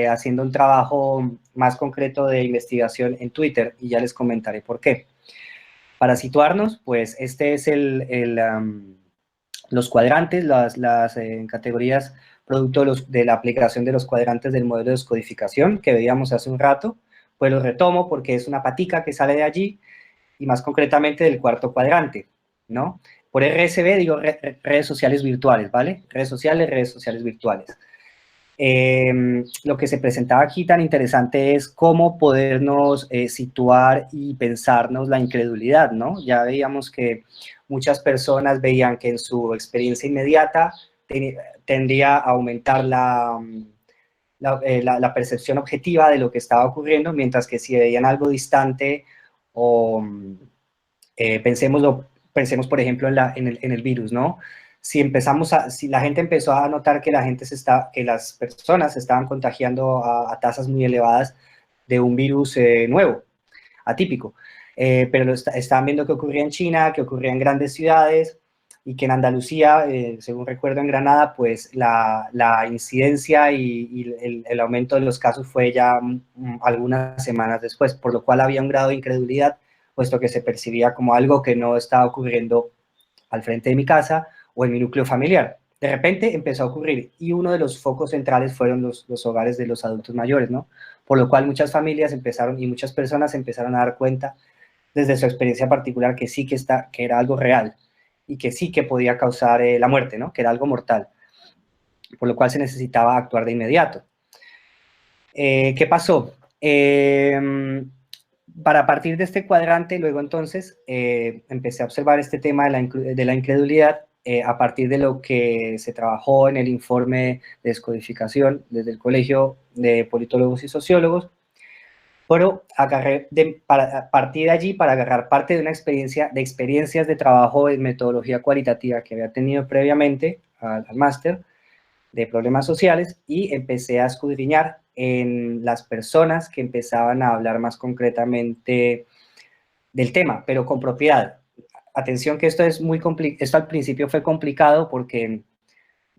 S2: haciendo un trabajo más concreto de investigación en Twitter, y ya les comentaré por qué. Para situarnos, pues este es los cuadrantes, las categorías producto de la aplicación de los cuadrantes del modelo de descodificación que veíamos hace un rato. Pues lo retomo porque es una patica que sale de allí y más concretamente del cuarto cuadrante, ¿no? Por RSV digo redes sociales virtuales, ¿vale? Redes sociales virtuales. lo que se presentaba aquí tan interesante es cómo podernos situar y pensarnos la incredulidad, ¿no? Ya veíamos que muchas personas veían que en su experiencia inmediata tendría a aumentar la percepción objetiva de lo que estaba ocurriendo, mientras que si veían algo distante o pensemos, por ejemplo, en el virus, ¿no? Si la gente empezó a notar que que las personas se estaban contagiando a tasas muy elevadas de un virus nuevo, atípico, pero estaban viendo que ocurría en China, que ocurría en grandes ciudades, y que en Andalucía, según recuerdo en Granada, pues la incidencia y el aumento de los casos fue ya algunas semanas después, por lo cual había un grado de incredulidad, puesto que se percibía como algo que no estaba ocurriendo al frente de mi casa o en mi núcleo familiar. De repente empezó a ocurrir, y uno de los focos centrales fueron los hogares de los adultos mayores, ¿no? Por lo cual muchas familias empezaron y muchas personas empezaron a dar cuenta desde su experiencia particular que sí que era algo real y que sí que podía causar la muerte, ¿no? Que era algo mortal, por lo cual se necesitaba actuar de inmediato. ¿Qué pasó? Para partir de este cuadrante, luego entonces empecé a observar este tema de la incredulidad a partir de lo que se trabajó en el informe de descodificación desde el Colegio de Politólogos y Sociólogos, pero a partir de allí para agarrar parte de experiencias de trabajo en metodología cualitativa que había tenido previamente al máster de problemas sociales, y empecé a escudriñar en las personas que empezaban a hablar más concretamente del tema, pero con propiedad. Atención que esto es esto al principio fue complicado porque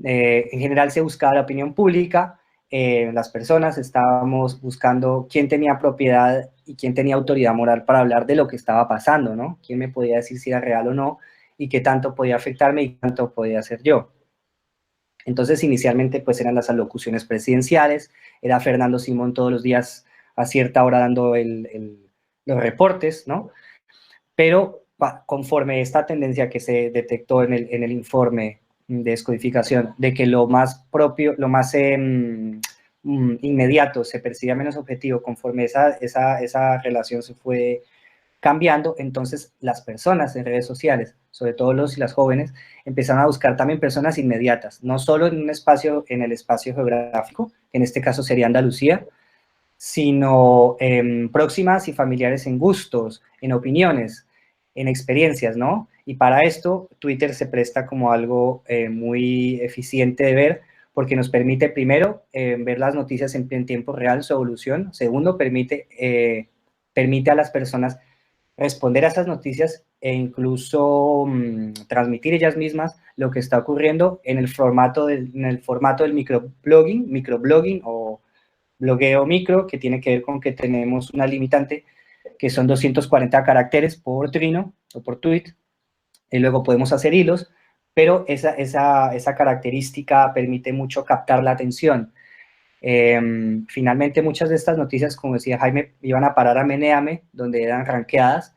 S2: en general se buscaba la opinión pública, las personas estábamos buscando quién tenía propiedad y quién tenía autoridad moral para hablar de lo que estaba pasando, ¿no? Quién me podía decir si era real o no, y qué tanto podía afectarme y qué tanto podía hacer yo. Entonces, inicialmente, pues eran las alocuciones presidenciales, era Fernando Simón todos los días a cierta hora dando los reportes, ¿no? Pero conforme esta tendencia que se detectó en el informe de descodificación, de que lo más propio, lo más inmediato se percibía menos objetivo, conforme esa relación se fue cambiando, entonces las personas en redes sociales, sobre todo los y las jóvenes, empezaron a buscar también personas inmediatas, no solo en en el espacio geográfico, en este caso sería Andalucía, sino próximas y familiares en gustos, en opiniones, en experiencias, ¿no? Y para esto Twitter se presta como algo muy eficiente de ver, porque nos permite primero ver las noticias en tiempo real, su evolución. Segundo, permite a las personas responder a esas noticias e incluso transmitir ellas mismas lo que está ocurriendo en el formato del microblogging o blogueo micro, que tiene que ver con que tenemos una limitante que son 240 caracteres por trino o por tweet, y luego podemos hacer hilos, pero esa característica permite mucho captar la atención. Finalmente, muchas de estas noticias, como decía Jaime, iban a parar a Meneame, donde eran rankeadas,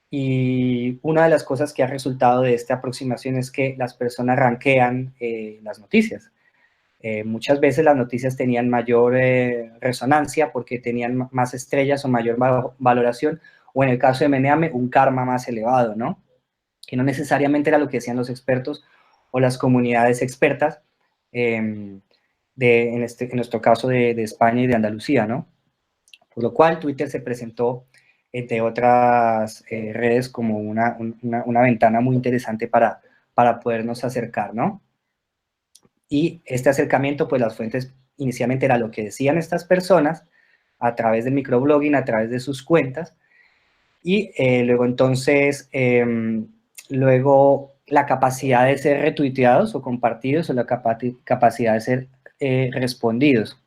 S2: y una de las cosas que ha resultado de esta aproximación es que las personas rankean las noticias. Muchas veces las noticias tenían mayor resonancia porque tenían más estrellas o mayor valoración, o en el caso de Meneame, un karma más elevado, ¿no? Que no necesariamente era lo que decían los expertos o las comunidades expertas, en nuestro caso de España y de Andalucía, ¿no? Por lo cual Twitter se presentó, entre otras redes, como una ventana muy interesante para podernos acercar, ¿no? Y este acercamiento, pues las fuentes inicialmente era lo que decían estas personas a través del microblogging, a través de sus cuentas, y luego entonces, luego la capacidad de ser retuiteados o compartidos, o la capacidad de ser respondidos.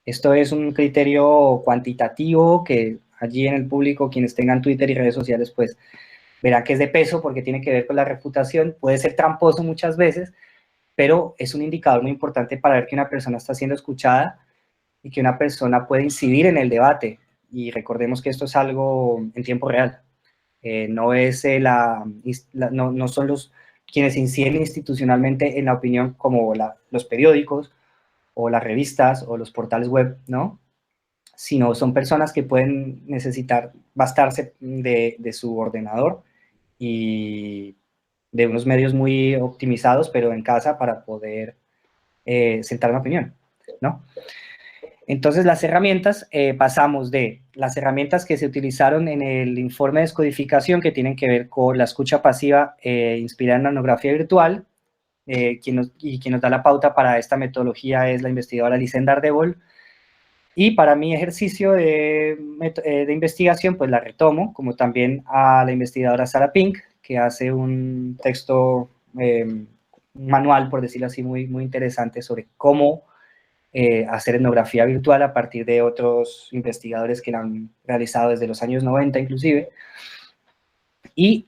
S2: Esto es un criterio cuantitativo que allí en el público, quienes tengan Twitter y redes sociales, pues verán que es de peso porque tiene que ver con la reputación. Puede ser tramposo muchas veces, pero es un indicador muy importante para ver que una persona está siendo escuchada y que una persona puede incidir en el debate. Y recordemos que esto es algo en tiempo real. No son quienes inciden institucionalmente en la opinión como los periódicos o las revistas o los portales web, ¿no? Sino son personas que pueden necesitar bastarse de su ordenador y de unos medios muy optimizados, pero en casa para poder sentar una opinión, ¿no? Entonces, las herramientas, pasamos de las herramientas que se utilizaron en el informe de descodificación que tienen que ver con la escucha pasiva inspirada en la etnografía virtual, quien nos da la pauta para esta metodología es la investigadora Lisenda Ardebol, y para mi ejercicio de investigación, pues la retomo, como también a la investigadora Sarah Pink, que hace un texto, un manual, por decirlo así, muy, muy interesante sobre cómo hacer etnografía virtual a partir de otros investigadores que la han realizado desde los años 90 inclusive. Y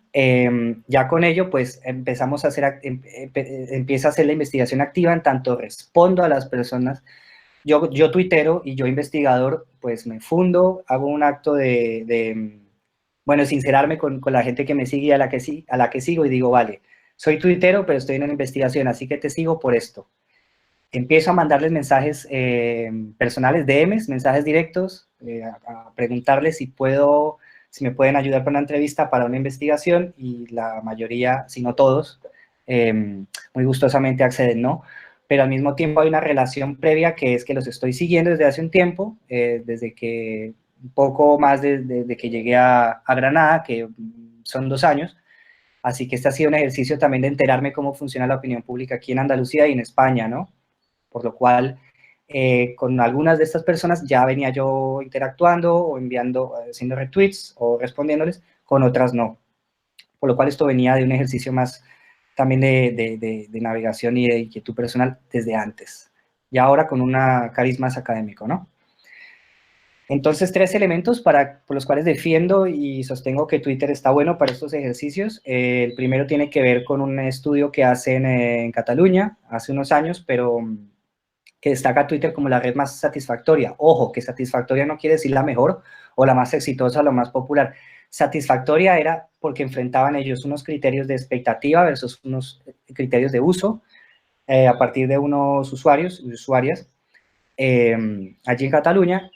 S2: ya con ello, pues empezamos a hacer, empieza a hacer la investigación activa, en tanto respondo a las personas. Yo tuitero y yo investigador, pues me fundo, hago un acto bueno, sincerarme con la gente que me sigue y a la que sigo y digo, vale, soy tuitero, pero estoy en una investigación, así que te sigo por esto. Empiezo a mandarles mensajes personales, DMs, mensajes directos, a preguntarles si me pueden ayudar con una entrevista para una investigación, y la mayoría, si no todos, muy gustosamente acceden, ¿no? Pero al mismo tiempo hay una relación previa que es que los estoy siguiendo desde hace un tiempo, desde que un poco más de que llegué a Granada, que son 2 años, así que este ha sido un ejercicio también de enterarme cómo funciona la opinión pública aquí en Andalucía y en España, ¿no? Por lo cual, con algunas de estas personas ya venía yo interactuando o enviando, haciendo retweets o respondiéndoles, con otras no. Por lo cual esto venía de un ejercicio más también de navegación y de inquietud personal desde antes. Y ahora con una cariz más académico, ¿no? Entonces, 3 elementos por los cuales defiendo y sostengo que Twitter está bueno para estos ejercicios. El primero tiene que ver con un estudio que hacen en Cataluña hace unos años, pero que destaca Twitter como la red más satisfactoria. Ojo, que satisfactoria no quiere decir la mejor o la más exitosa o la más popular. Satisfactoria era porque enfrentaban ellos unos criterios de expectativa versus unos criterios de uso a partir de unos usuarios y usuarias. Allí en Cataluña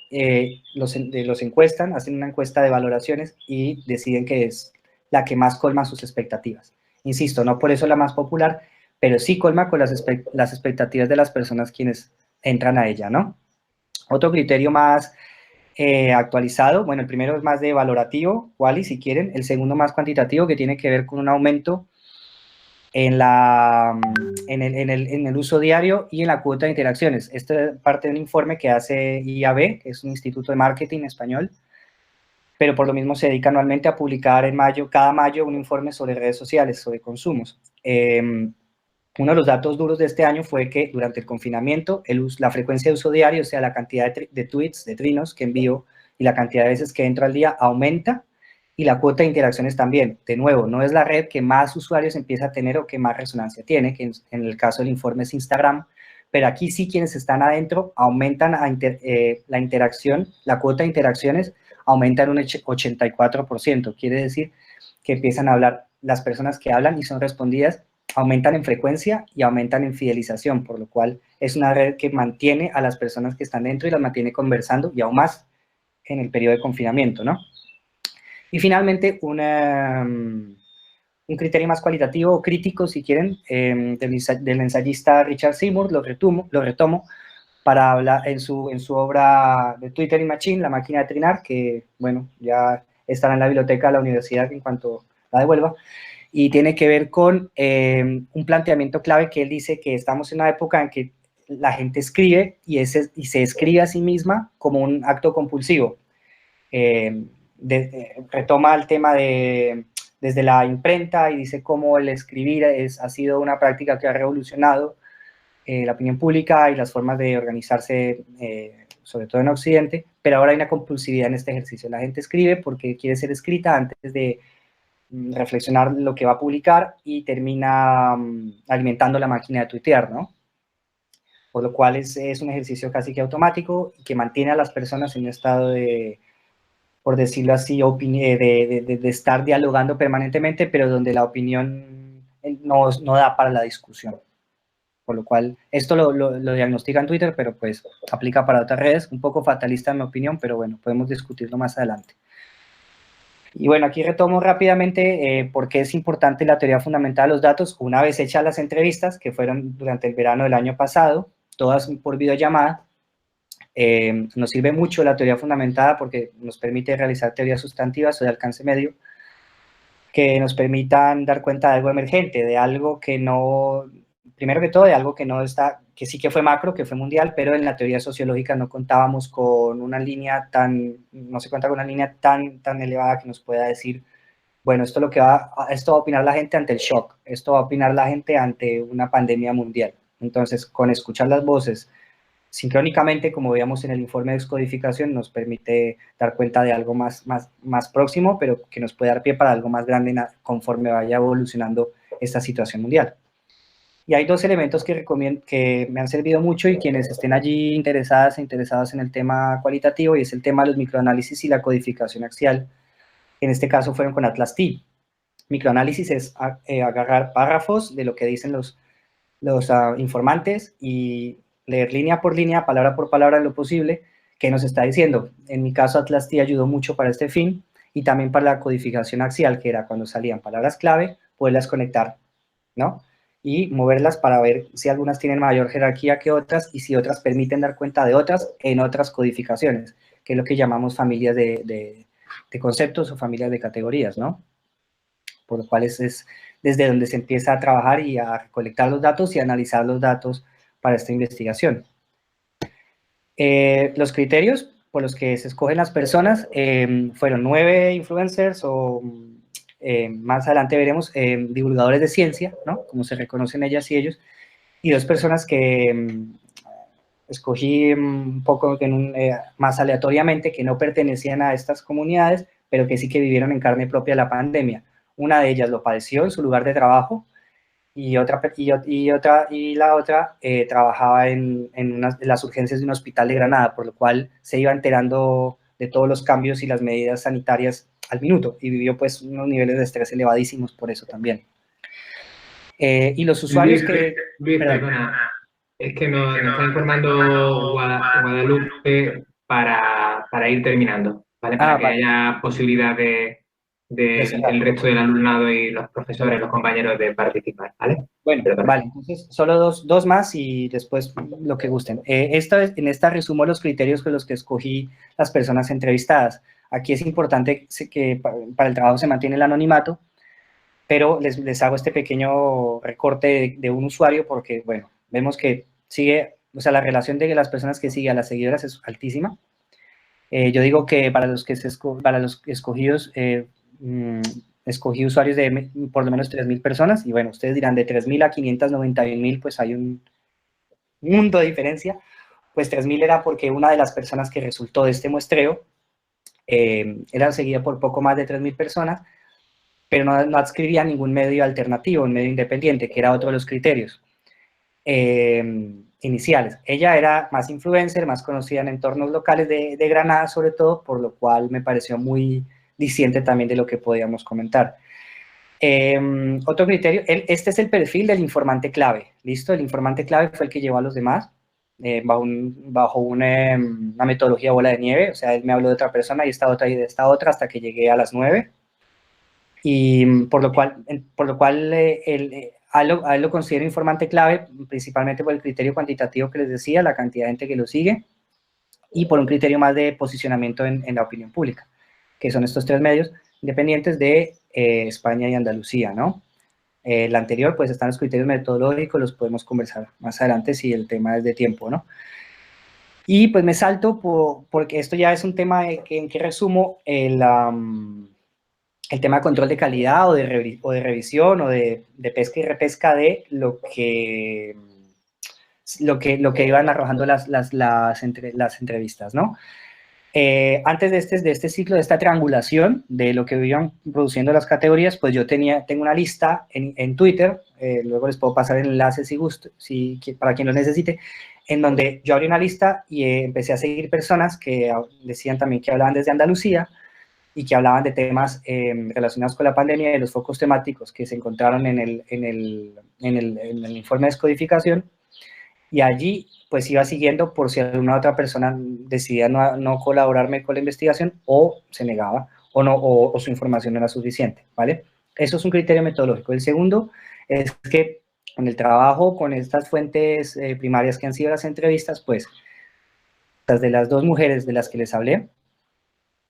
S2: los encuestan, hacen una encuesta de valoraciones y deciden que es la que más colma sus expectativas. Insisto, no por eso la más popular, pero sí colma con las expectativas de las personas quienes entran a ella, ¿no? Otro criterio más actualizado, bueno, el primero es más de valorativo, quali, si quieren, el segundo más cuantitativo, que tiene que ver con un aumento en el uso diario y en la cuota de interacciones. Esto es parte de un informe que hace IAB, que es un instituto de marketing español, pero por lo mismo se dedica anualmente a publicar cada mayo, un informe sobre redes sociales, sobre consumos. Uno de los datos duros de este año fue que durante el confinamiento, la frecuencia de uso diario, o sea, la cantidad de tweets, de trinos que envío y la cantidad de veces que entro al día aumenta, y la cuota de interacciones también. De nuevo, no es la red que más usuarios empieza a tener o que más resonancia tiene, que en el caso del informe es Instagram, pero aquí sí quienes están adentro aumentan la interacción, la cuota de interacciones aumenta en un 84%. Quiere decir que empiezan a hablar, las personas que hablan y son respondidas aumentan en frecuencia y aumentan en fidelización, por lo cual es una red que mantiene a las personas que están dentro y las mantiene conversando, y aún más en el periodo de confinamiento, ¿no? Y finalmente, un criterio más cualitativo o crítico, si quieren, del ensayista Richard Seymour, lo retomo para hablar en su obra de Twitter Machine, La máquina de trinar, que, bueno, ya estará en la biblioteca de la universidad en cuanto la devuelva, y tiene que ver con un planteamiento clave que él dice que estamos en una época en que la gente escribe y se escribe a sí misma como un acto compulsivo. Retoma el tema desde la imprenta y dice cómo el escribir ha sido una práctica que ha revolucionado la opinión pública y las formas de organizarse, sobre todo en Occidente, pero ahora hay una compulsividad en este ejercicio. La gente escribe porque quiere ser escrita antes de reflexionar lo que va a publicar, y termina alimentando la máquina de tuitear, ¿no? Por lo cual es un ejercicio casi que automático y que mantiene a las personas en un estado de, por decirlo así, de estar dialogando permanentemente, pero donde la opinión no da para la discusión. por lo cual esto lo diagnostica en Twitter, pero pues aplica para otras redes, un poco fatalista en mi opinión, pero bueno, podemos discutirlo más adelante. Y bueno, aquí retomo rápidamente por qué es importante la teoría fundamental de los datos. Una vez hechas las entrevistas, que fueron durante el verano del año pasado, todas por videollamada, nos sirve mucho la teoría fundamentada porque nos permite realizar teorías sustantivas o de alcance medio que nos permitan dar cuenta de algo emergente, de algo que no, primero que todo, de algo que no está, que sí que fue macro, que fue mundial, pero en la teoría sociológica no contábamos con una línea tan, no se cuenta con una línea tan elevada que nos pueda decir, bueno, esto va a opinar la gente ante el shock, esto va a opinar la gente ante una pandemia mundial. Entonces, con escuchar las voces sincrónicamente, como veíamos en el informe de descodificación, nos permite dar cuenta de algo más próximo, pero que nos puede dar pie para algo más grande conforme vaya evolucionando esta situación mundial. Y hay dos elementos que me han servido mucho y quienes estén allí interesados en el tema cualitativo, y es el tema de los microanálisis y la codificación axial. En este caso fueron con Atlas T. Microanálisis es agarrar párrafos de lo que dicen los informantes y leer línea por línea, palabra por palabra en lo posible, qué nos está diciendo. En mi caso, Atlas T ayudó mucho para este fin y también para la codificación axial, que era cuando salían palabras clave, poderlas conectar, ¿no? Y moverlas para ver si algunas tienen mayor jerarquía que otras y si otras permiten dar cuenta de otras en otras codificaciones, que es lo que llamamos familias de conceptos o familias de categorías, ¿no? Por lo cual es desde donde se empieza a trabajar y a recolectar los datos y analizar los datos para esta investigación. Los criterios por los que se escogen las personas fueron 9 influencers o más adelante veremos divulgadores de ciencia, ¿no? Como se reconocen ellas y ellos, y 2 personas que escogí un poco más aleatoriamente, que no pertenecían a estas comunidades, pero que sí que vivieron en carne propia la pandemia. Una de ellas lo padeció en su lugar de trabajo y la otra trabajaba en las urgencias de un hospital de Granada, por lo cual se iba enterando de todos los cambios y las medidas sanitarias al minuto y vivió pues unos niveles de estrés elevadísimos por eso también. Y los usuarios
S3: Luis, perdona, es que nos está informando Guadalupe para ir terminando, ¿vale? Para que haya posibilidad del resto del alumnado y los profesores, los compañeros de participar, ¿vale?
S2: Bueno, vale, entonces solo dos más y después lo que gusten. En esta resumo los criterios con los que escogí las personas entrevistadas. Aquí es importante que para el trabajo se mantiene el anonimato, pero les hago este pequeño recorte de un usuario porque, bueno, vemos que sigue, o sea, la relación de las personas que siguen a las seguidoras es altísima. Yo digo que para los escogidos, escogí usuarios de por lo menos 3.000 personas, y bueno, ustedes dirán, de 3.000 a 591.000, pues hay un mundo de diferencia. Pues 3.000 era porque una de las personas que resultó de este muestreo era seguida por poco más de 3.000 personas, pero no adscribía a ningún medio alternativo, un medio independiente, que era otro de los criterios iniciales. Ella era más influencer, más conocida en entornos locales de Granada, sobre todo, por lo cual me pareció muy diciente también de lo que podíamos comentar. Otro criterio, este es el perfil del informante clave, ¿listo? El informante clave fue el que llevó a los demás bajo una metodología bola de nieve, o sea, él me habló de otra persona y esta otra y de esta otra hasta que llegué a las 9. Y por lo cual a él lo considero informante clave, principalmente por el criterio cuantitativo que les decía, la cantidad de gente que lo sigue, y por un criterio más de posicionamiento en la opinión pública, que son estos 3 medios independientes de España y Andalucía, ¿no? El anterior, pues están los criterios metodológicos, los podemos conversar más adelante si el tema es de tiempo, ¿no? Y pues me salto porque esto ya es un tema en que resumo el tema de control de calidad o de revisión o de pesca y repesca de lo que iban arrojando las entrevistas, ¿no? Antes de este ciclo, de esta triangulación de lo que iban produciendo las categorías, pues yo tengo una lista en Twitter, luego les puedo pasar el enlace para quien lo necesite, en donde yo abrí una lista y empecé a seguir personas que decían también que hablaban desde Andalucía, y que hablaban de temas relacionados con la pandemia y de los focos temáticos que se encontraron en el informe de descodificación, y allí pues iba siguiendo por si alguna otra persona decidía no colaborarme con la investigación o se negaba o su información no era suficiente, ¿vale? Eso es un criterio metodológico. El segundo es que en el trabajo con estas fuentes primarias que han sido las entrevistas, pues las de las dos mujeres de las que les hablé,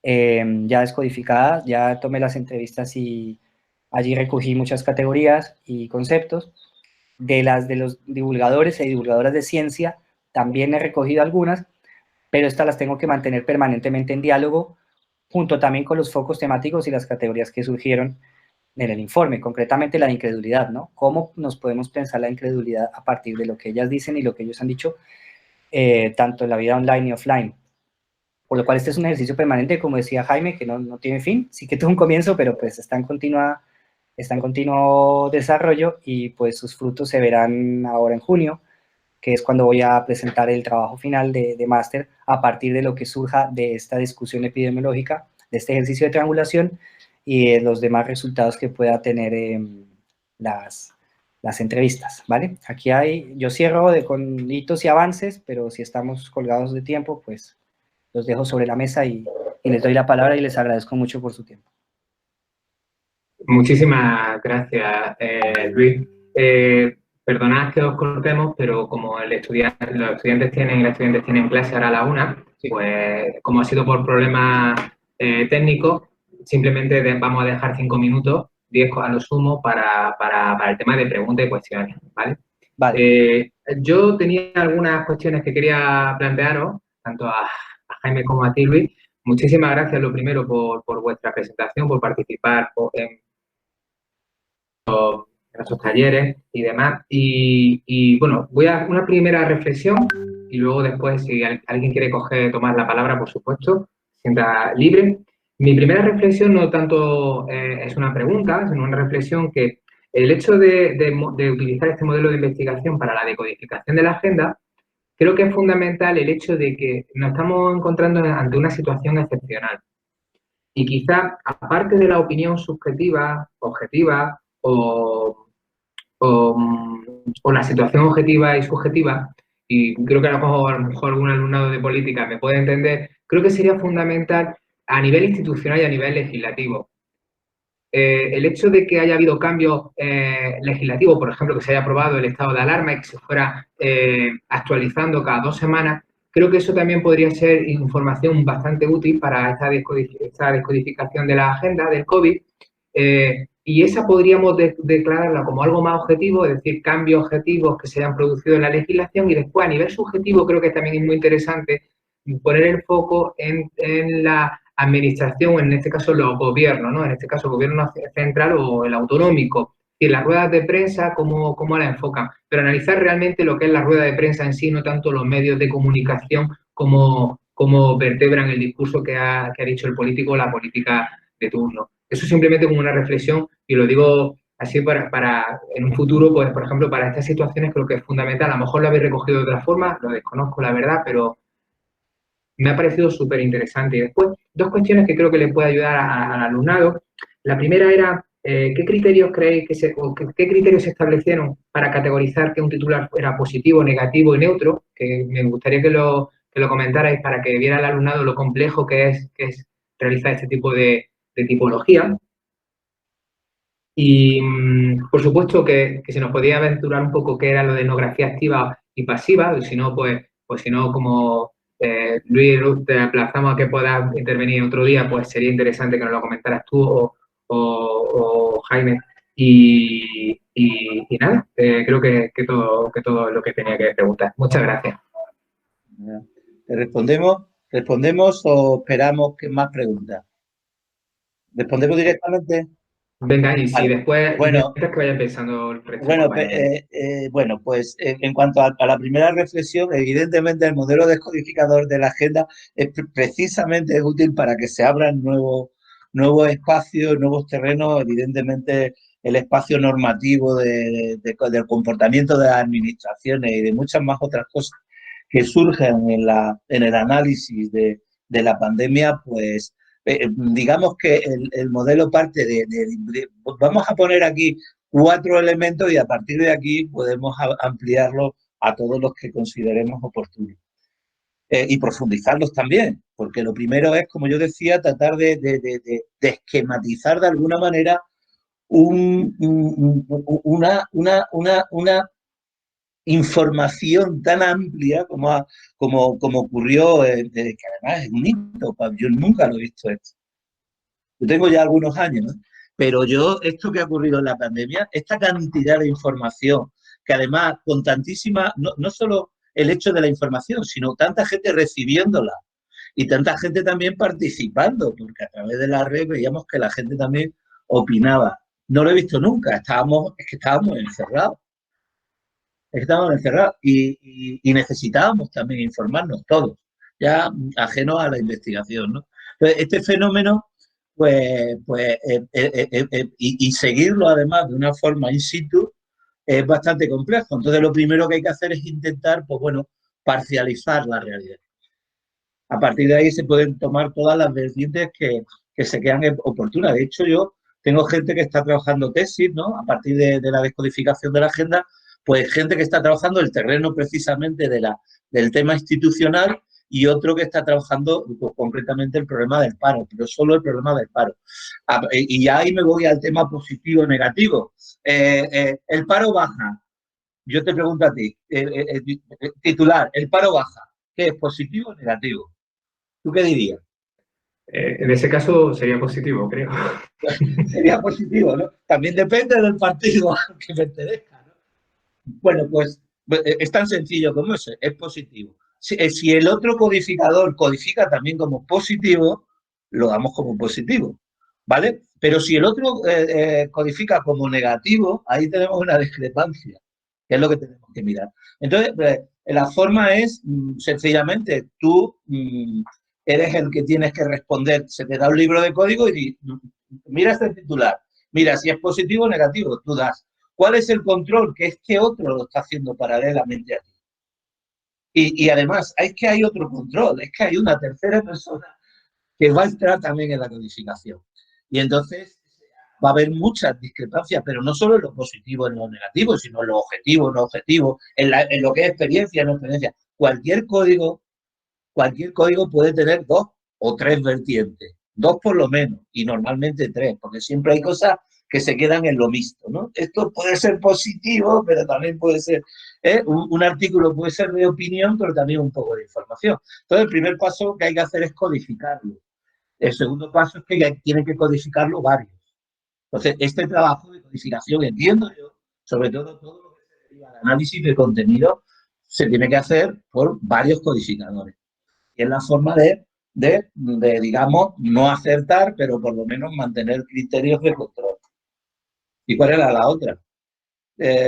S2: ya descodificadas, ya tomé las entrevistas y allí recogí muchas categorías y conceptos. De los divulgadores y divulgadoras de ciencia, también he recogido algunas, pero estas las tengo que mantener permanentemente en diálogo, junto también con los focos temáticos y las categorías que surgieron en el informe, concretamente la incredulidad, ¿no? ¿Cómo nos podemos pensar la incredulidad a partir de lo que ellas dicen y lo que ellos han dicho, tanto en la vida online y offline? Por lo cual este es un ejercicio permanente, como decía Jaime, que no tiene fin, sí que tuvo un comienzo, pero pues está en continuo desarrollo y pues sus frutos se verán ahora en junio, que es cuando voy a presentar el trabajo final de máster a partir de lo que surja de esta discusión epidemiológica, de este ejercicio de triangulación y de los demás resultados que pueda tener las entrevistas, ¿vale? Aquí yo cierro con hitos y avances, pero si estamos colgados de tiempo, pues los dejo sobre la mesa y les doy la palabra y les agradezco mucho por su tiempo.
S3: Muchísimas gracias, Luis. Perdonad que os cortemos, pero como los estudiantes tienen clase ahora a la 1, pues como ha sido por problemas técnicos, simplemente vamos a dejar 5 minutos, 10 a lo sumo, para el tema de preguntas y cuestiones, ¿vale?
S2: Vale.
S3: Yo tenía algunas cuestiones que quería plantearos, tanto a Jaime como a ti, Luis. Muchísimas gracias, lo primero, por vuestra presentación, por participar en nuestros talleres y demás. Y bueno, voy a una primera reflexión y luego después, si alguien quiere tomar la palabra, por supuesto, sienta libre. Mi primera reflexión no tanto es una pregunta, sino una reflexión que el hecho de utilizar este modelo de investigación para la decodificación de la agenda, creo que es fundamental el hecho de que nos estamos encontrando ante una situación excepcional. Y quizá, aparte de la opinión subjetiva, objetiva o la situación objetiva y subjetiva, y creo que a lo mejor algún alumnado de política me puede entender, creo que sería fundamental a nivel institucional y a nivel legislativo. El hecho de que haya habido cambios legislativos, por ejemplo, que se haya aprobado el estado de alarma y que se fuera actualizando cada 2 semanas, creo que eso también podría ser información bastante útil para esta descodificación de la agenda del COVID. Y esa podríamos declararla como algo más objetivo, es decir, cambios objetivos que se hayan producido en la legislación. Y después, a nivel subjetivo, creo que también es muy interesante poner el foco en la administración, en este caso los gobiernos, ¿no? En este caso el gobierno central o el autonómico. Y las ruedas de prensa, cómo la enfocan. Pero analizar realmente lo que es la rueda de prensa en sí, no tanto los medios de comunicación como vertebran el discurso que ha dicho el político o la política de turno. Eso simplemente como una reflexión, y lo digo así para en un futuro, pues por ejemplo, para estas situaciones creo que es fundamental. A lo mejor lo habéis recogido de otra forma, lo desconozco la verdad, pero me ha parecido súper interesante. Y después, 2 cuestiones que creo que le puede ayudar al alumnado. La primera era, ¿qué criterios creéis qué criterios se establecieron para categorizar que un titular era positivo, negativo y neutro? Que me gustaría que lo comentarais para que viera el alumnado lo complejo que es realizar este tipo de tipología. Y, por supuesto, que se nos podía aventurar un poco qué era lo de etnografía activa y pasiva, y si no, pues si no, como Luis, te aplazamos a que puedas intervenir otro día, pues sería interesante que nos lo comentaras tú o Jaime. Y nada, creo que todo es lo que tenía que preguntar. Muchas gracias.
S1: ¿Te respondemos o esperamos que más preguntas? ¿Respondemos directamente?
S3: Venga, y si
S1: vale.
S3: después
S1: bueno,
S3: que vayan pensando el resto.
S1: Bueno, pues en cuanto a la primera reflexión, evidentemente el modelo descodificador de la agenda es precisamente útil para que se abran nuevos espacios, nuevos terrenos, evidentemente el espacio normativo del comportamiento de las administraciones y de muchas más otras cosas que surgen en el análisis de la pandemia, pues digamos que el modelo parte vamos a poner aquí 4 elementos y a partir de aquí podemos ampliarlo a todos los que consideremos oportunos. Y profundizarlos también, porque lo primero es, como yo decía, tratar de esquematizar de alguna manera una información tan amplia como ocurrió, que además es un hito, yo nunca lo he visto esto. Yo tengo ya algunos años, ¿no? Pero esto que ha ocurrido en la pandemia, esta cantidad de información, que además con tantísima, no solo el hecho de la información, sino tanta gente recibiéndola y tanta gente también participando, porque a través de la red veíamos que la gente también opinaba. No lo he visto nunca, es que estábamos encerrados. Y necesitábamos también informarnos todos, ya ajenos a la investigación, ¿no? Entonces, este fenómeno, y seguirlo además de una forma in situ, es bastante complejo. Entonces, lo primero que hay que hacer es intentar, pues bueno, parcializar la realidad. A partir de ahí se pueden tomar todas las vertientes que se quedan oportunas. De hecho, yo tengo gente que está trabajando tesis, ¿no? A partir de la descodificación de la agenda, pues gente que está trabajando el terreno precisamente del tema institucional y otro que está trabajando pues, concretamente el problema del paro, pero solo el problema del paro. Y ya ahí me voy al tema positivo o negativo. El paro baja. Yo te pregunto a ti, titular, el paro baja. ¿Qué es, positivo o negativo? ¿Tú qué dirías?
S3: En ese caso sería positivo, creo.
S1: Sería positivo, ¿no? También depende del partido al que pertenezca, ¿no? Bueno, pues es tan sencillo como eso, es positivo. Si el otro codificador codifica también como positivo, lo damos como positivo, ¿vale? Pero si el otro codifica como negativo, ahí tenemos una discrepancia, que es lo que tenemos que mirar. Entonces, la forma es, sencillamente, tú eres el que tienes que responder. Se te da un libro de código y mira este titular. Mira, si es positivo o negativo, tú das. ¿Cuál es el control? Que este otro lo está haciendo paralelamente a ti. Y además, es que hay otro control, es que hay una tercera persona que va a entrar también en la codificación. Y entonces va a haber muchas discrepancias, pero no solo en lo positivo, en lo negativo, sino en lo objetivo, en lo objetivo, en lo que es experiencia, no experiencia. Cualquier código puede tener 2 o 3 vertientes, 2 por lo menos, y normalmente 3, porque siempre hay cosas que se quedan en lo mixto, ¿no? Esto puede ser positivo, pero también puede ser, un artículo puede ser de opinión, pero también un poco de información. Entonces, el primer paso que hay que hacer es codificarlo. El segundo paso es que tienen que codificarlo varios. Entonces, este trabajo de codificación, entiendo yo, sobre todo lo que se deriva del análisis de contenido, se tiene que hacer por varios codificadores. Y es la forma de, digamos, no acertar, pero por lo menos mantener criterios de control. ¿Y cuál era la otra?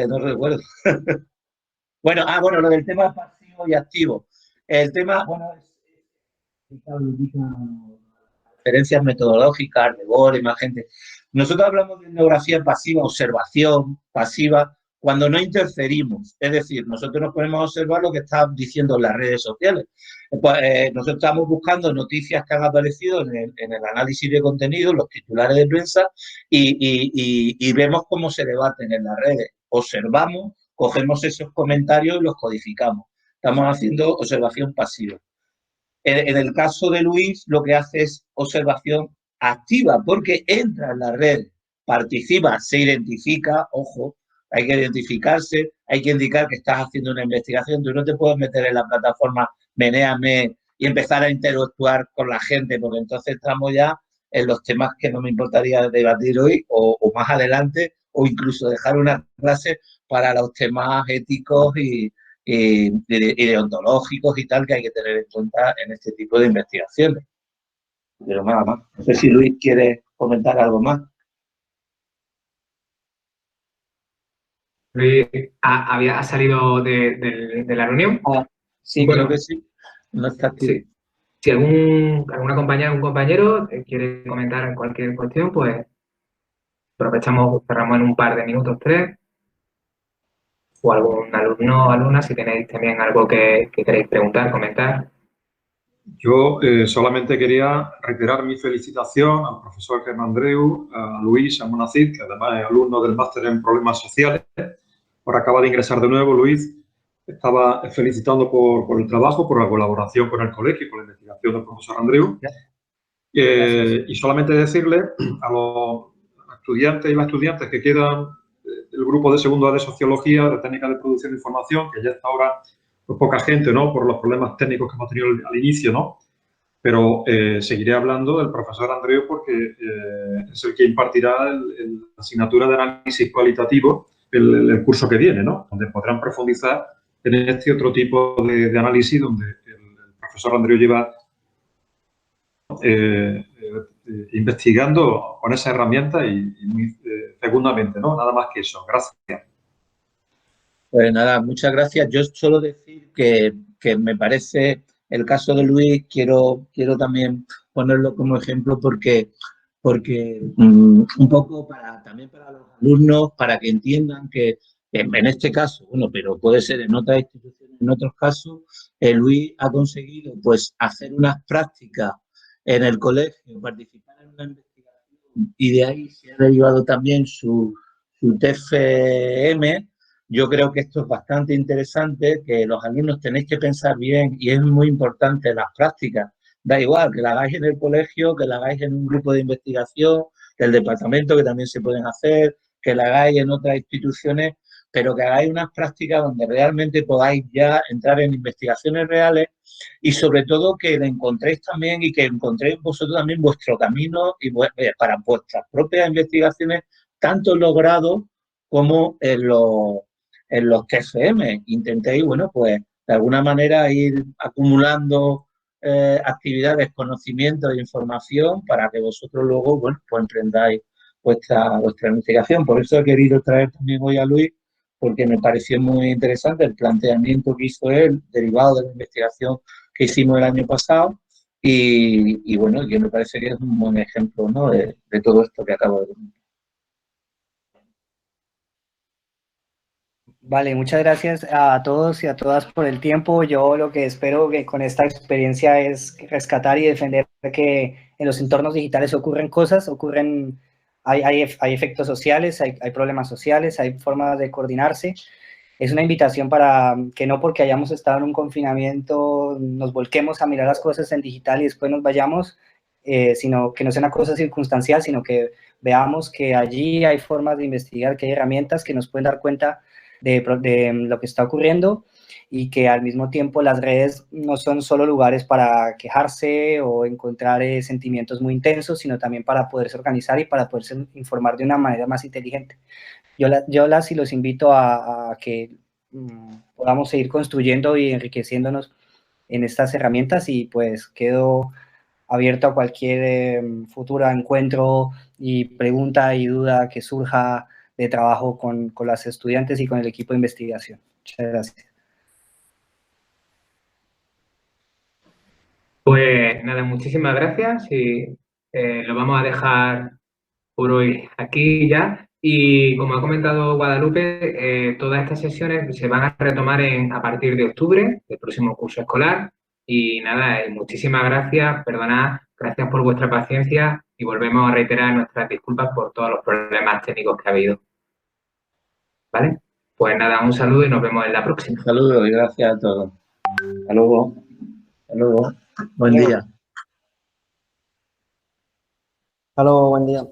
S1: No recuerdo. Bueno, lo del tema pasivo y activo. El tema, referencias metodológicas, de Bohr, más gente. Nosotros hablamos de etnografía pasiva, observación pasiva, cuando no interferimos. Es decir, nosotros nos ponemos a observar lo que están diciendo las redes sociales. Nosotros estamos buscando noticias que han aparecido en el análisis de contenido, los titulares de prensa, y vemos cómo se debaten en las redes. Observamos, cogemos esos comentarios y los codificamos. Estamos haciendo observación pasiva. En el caso de Luis, lo que hace es observación activa, porque entra en la red, participa, se identifica, ojo, hay que identificarse, hay que indicar que estás haciendo una investigación. Tú no te puedes meter en la plataforma Menéame y empezar a interactuar con la gente, porque entonces estamos ya en los temas que no me importaría debatir hoy o más adelante, o incluso dejar una clase para los temas éticos y deontológicos y tal que hay que tener en cuenta en este tipo de investigaciones. Pero nada más. No sé si Luis quiere comentar algo más.
S3: Luis, ¿ha salido de la reunión?
S1: Sí, bueno, creo que sí. No está activo.
S3: Sí. Si alguna compañera o un compañero quiere comentar cualquier cuestión, pues aprovechamos, cerramos en un par de minutos, 3. O algún alumno o alumna, si tenéis también algo que queréis preguntar, comentar.
S4: Yo solamente quería reiterar mi felicitación al profesor Germán Andreu, a Luis, a Monacid, que además es alumno del máster en problemas sociales. Ahora acaba de ingresar de nuevo, Luis. estaba felicitando por el trabajo, por la colaboración con el colegio y con la investigación del profesor Andreu. Y solamente decirle a los estudiantes y las estudiantes que quedan el grupo de segundo A de Sociología, de Técnica de Producción de Información, que ya está ahora pues, poca gente, ¿no? Por los problemas técnicos que hemos tenido al inicio, ¿no? Pero seguiré hablando del profesor Andreu porque es el que impartirá la asignatura de análisis cualitativo el curso que viene, ¿no? Donde podrán profundizar en este otro tipo de análisis donde el profesor Andreu lleva investigando con esa herramienta y muy fecundamente, ¿no? Nada más que eso. Gracias.
S1: Pues nada, muchas gracias. Yo solo decir que me parece el caso de Luis, quiero también ponerlo como ejemplo porque un poco también para los alumnos, para que entiendan que en este caso, bueno, pero puede ser en otras instituciones, en otros casos, Luis ha conseguido pues hacer unas prácticas en el colegio, participar en una investigación y de ahí se ha derivado también su TFM. Yo creo que esto es bastante interesante, que los alumnos tenéis que pensar bien y es muy importante las prácticas. Da igual que la hagáis en el colegio, que la hagáis en un grupo de investigación, del departamento, que también se pueden hacer, que la hagáis en otras instituciones, pero que hagáis unas prácticas donde realmente podáis ya entrar en investigaciones reales y sobre todo que la encontréis también y que encontréis vosotros también vuestro camino y para vuestras propias investigaciones, tanto en los grados como en los TFM. Intentéis, bueno, pues de alguna manera ir acumulando actividades, conocimientos e información para que vosotros luego, bueno, pues emprendáis vuestra investigación. Por eso he querido traer también hoy a Luis, porque me pareció muy interesante el planteamiento que hizo él, derivado de la investigación que hicimos el año pasado, y bueno, yo me parece que es un buen ejemplo, ¿no? de todo esto que acabo de decir.
S2: Vale, muchas gracias a todos y a todas por el tiempo. Yo lo que espero que con esta experiencia es rescatar y defender que en los entornos digitales ocurren cosas, hay efectos sociales, hay problemas sociales, hay formas de coordinarse. Es una invitación para que no porque hayamos estado en un confinamiento nos volquemos a mirar las cosas en digital y después nos vayamos, sino que no sea una cosa circunstancial, sino que veamos que allí hay formas de investigar, que hay herramientas que nos pueden dar cuenta de lo que está ocurriendo y que al mismo tiempo las redes no son solo lugares para quejarse o encontrar sentimientos muy intensos, sino también para poderse organizar y para poderse informar de una manera más inteligente. Yo las y los invito a que podamos seguir construyendo y enriqueciéndonos en estas herramientas y pues quedo abierto a cualquier futuro encuentro y pregunta y duda que surja de trabajo con las estudiantes y con el equipo de investigación. Muchas gracias.
S3: Pues nada, muchísimas gracias y lo vamos a dejar por hoy aquí ya. Y como ha comentado Guadalupe, todas estas sesiones se van a retomar a partir de octubre, del próximo curso escolar. Y nada, muchísimas gracias, perdonad, gracias por vuestra paciencia y volvemos a reiterar nuestras disculpas por todos los problemas técnicos que ha habido. ¿Vale? Pues nada, un saludo y nos vemos en la próxima.
S1: Un saludo y gracias a todos. Hasta luego. Hasta luego. Buen día.
S2: Hasta luego, buen día.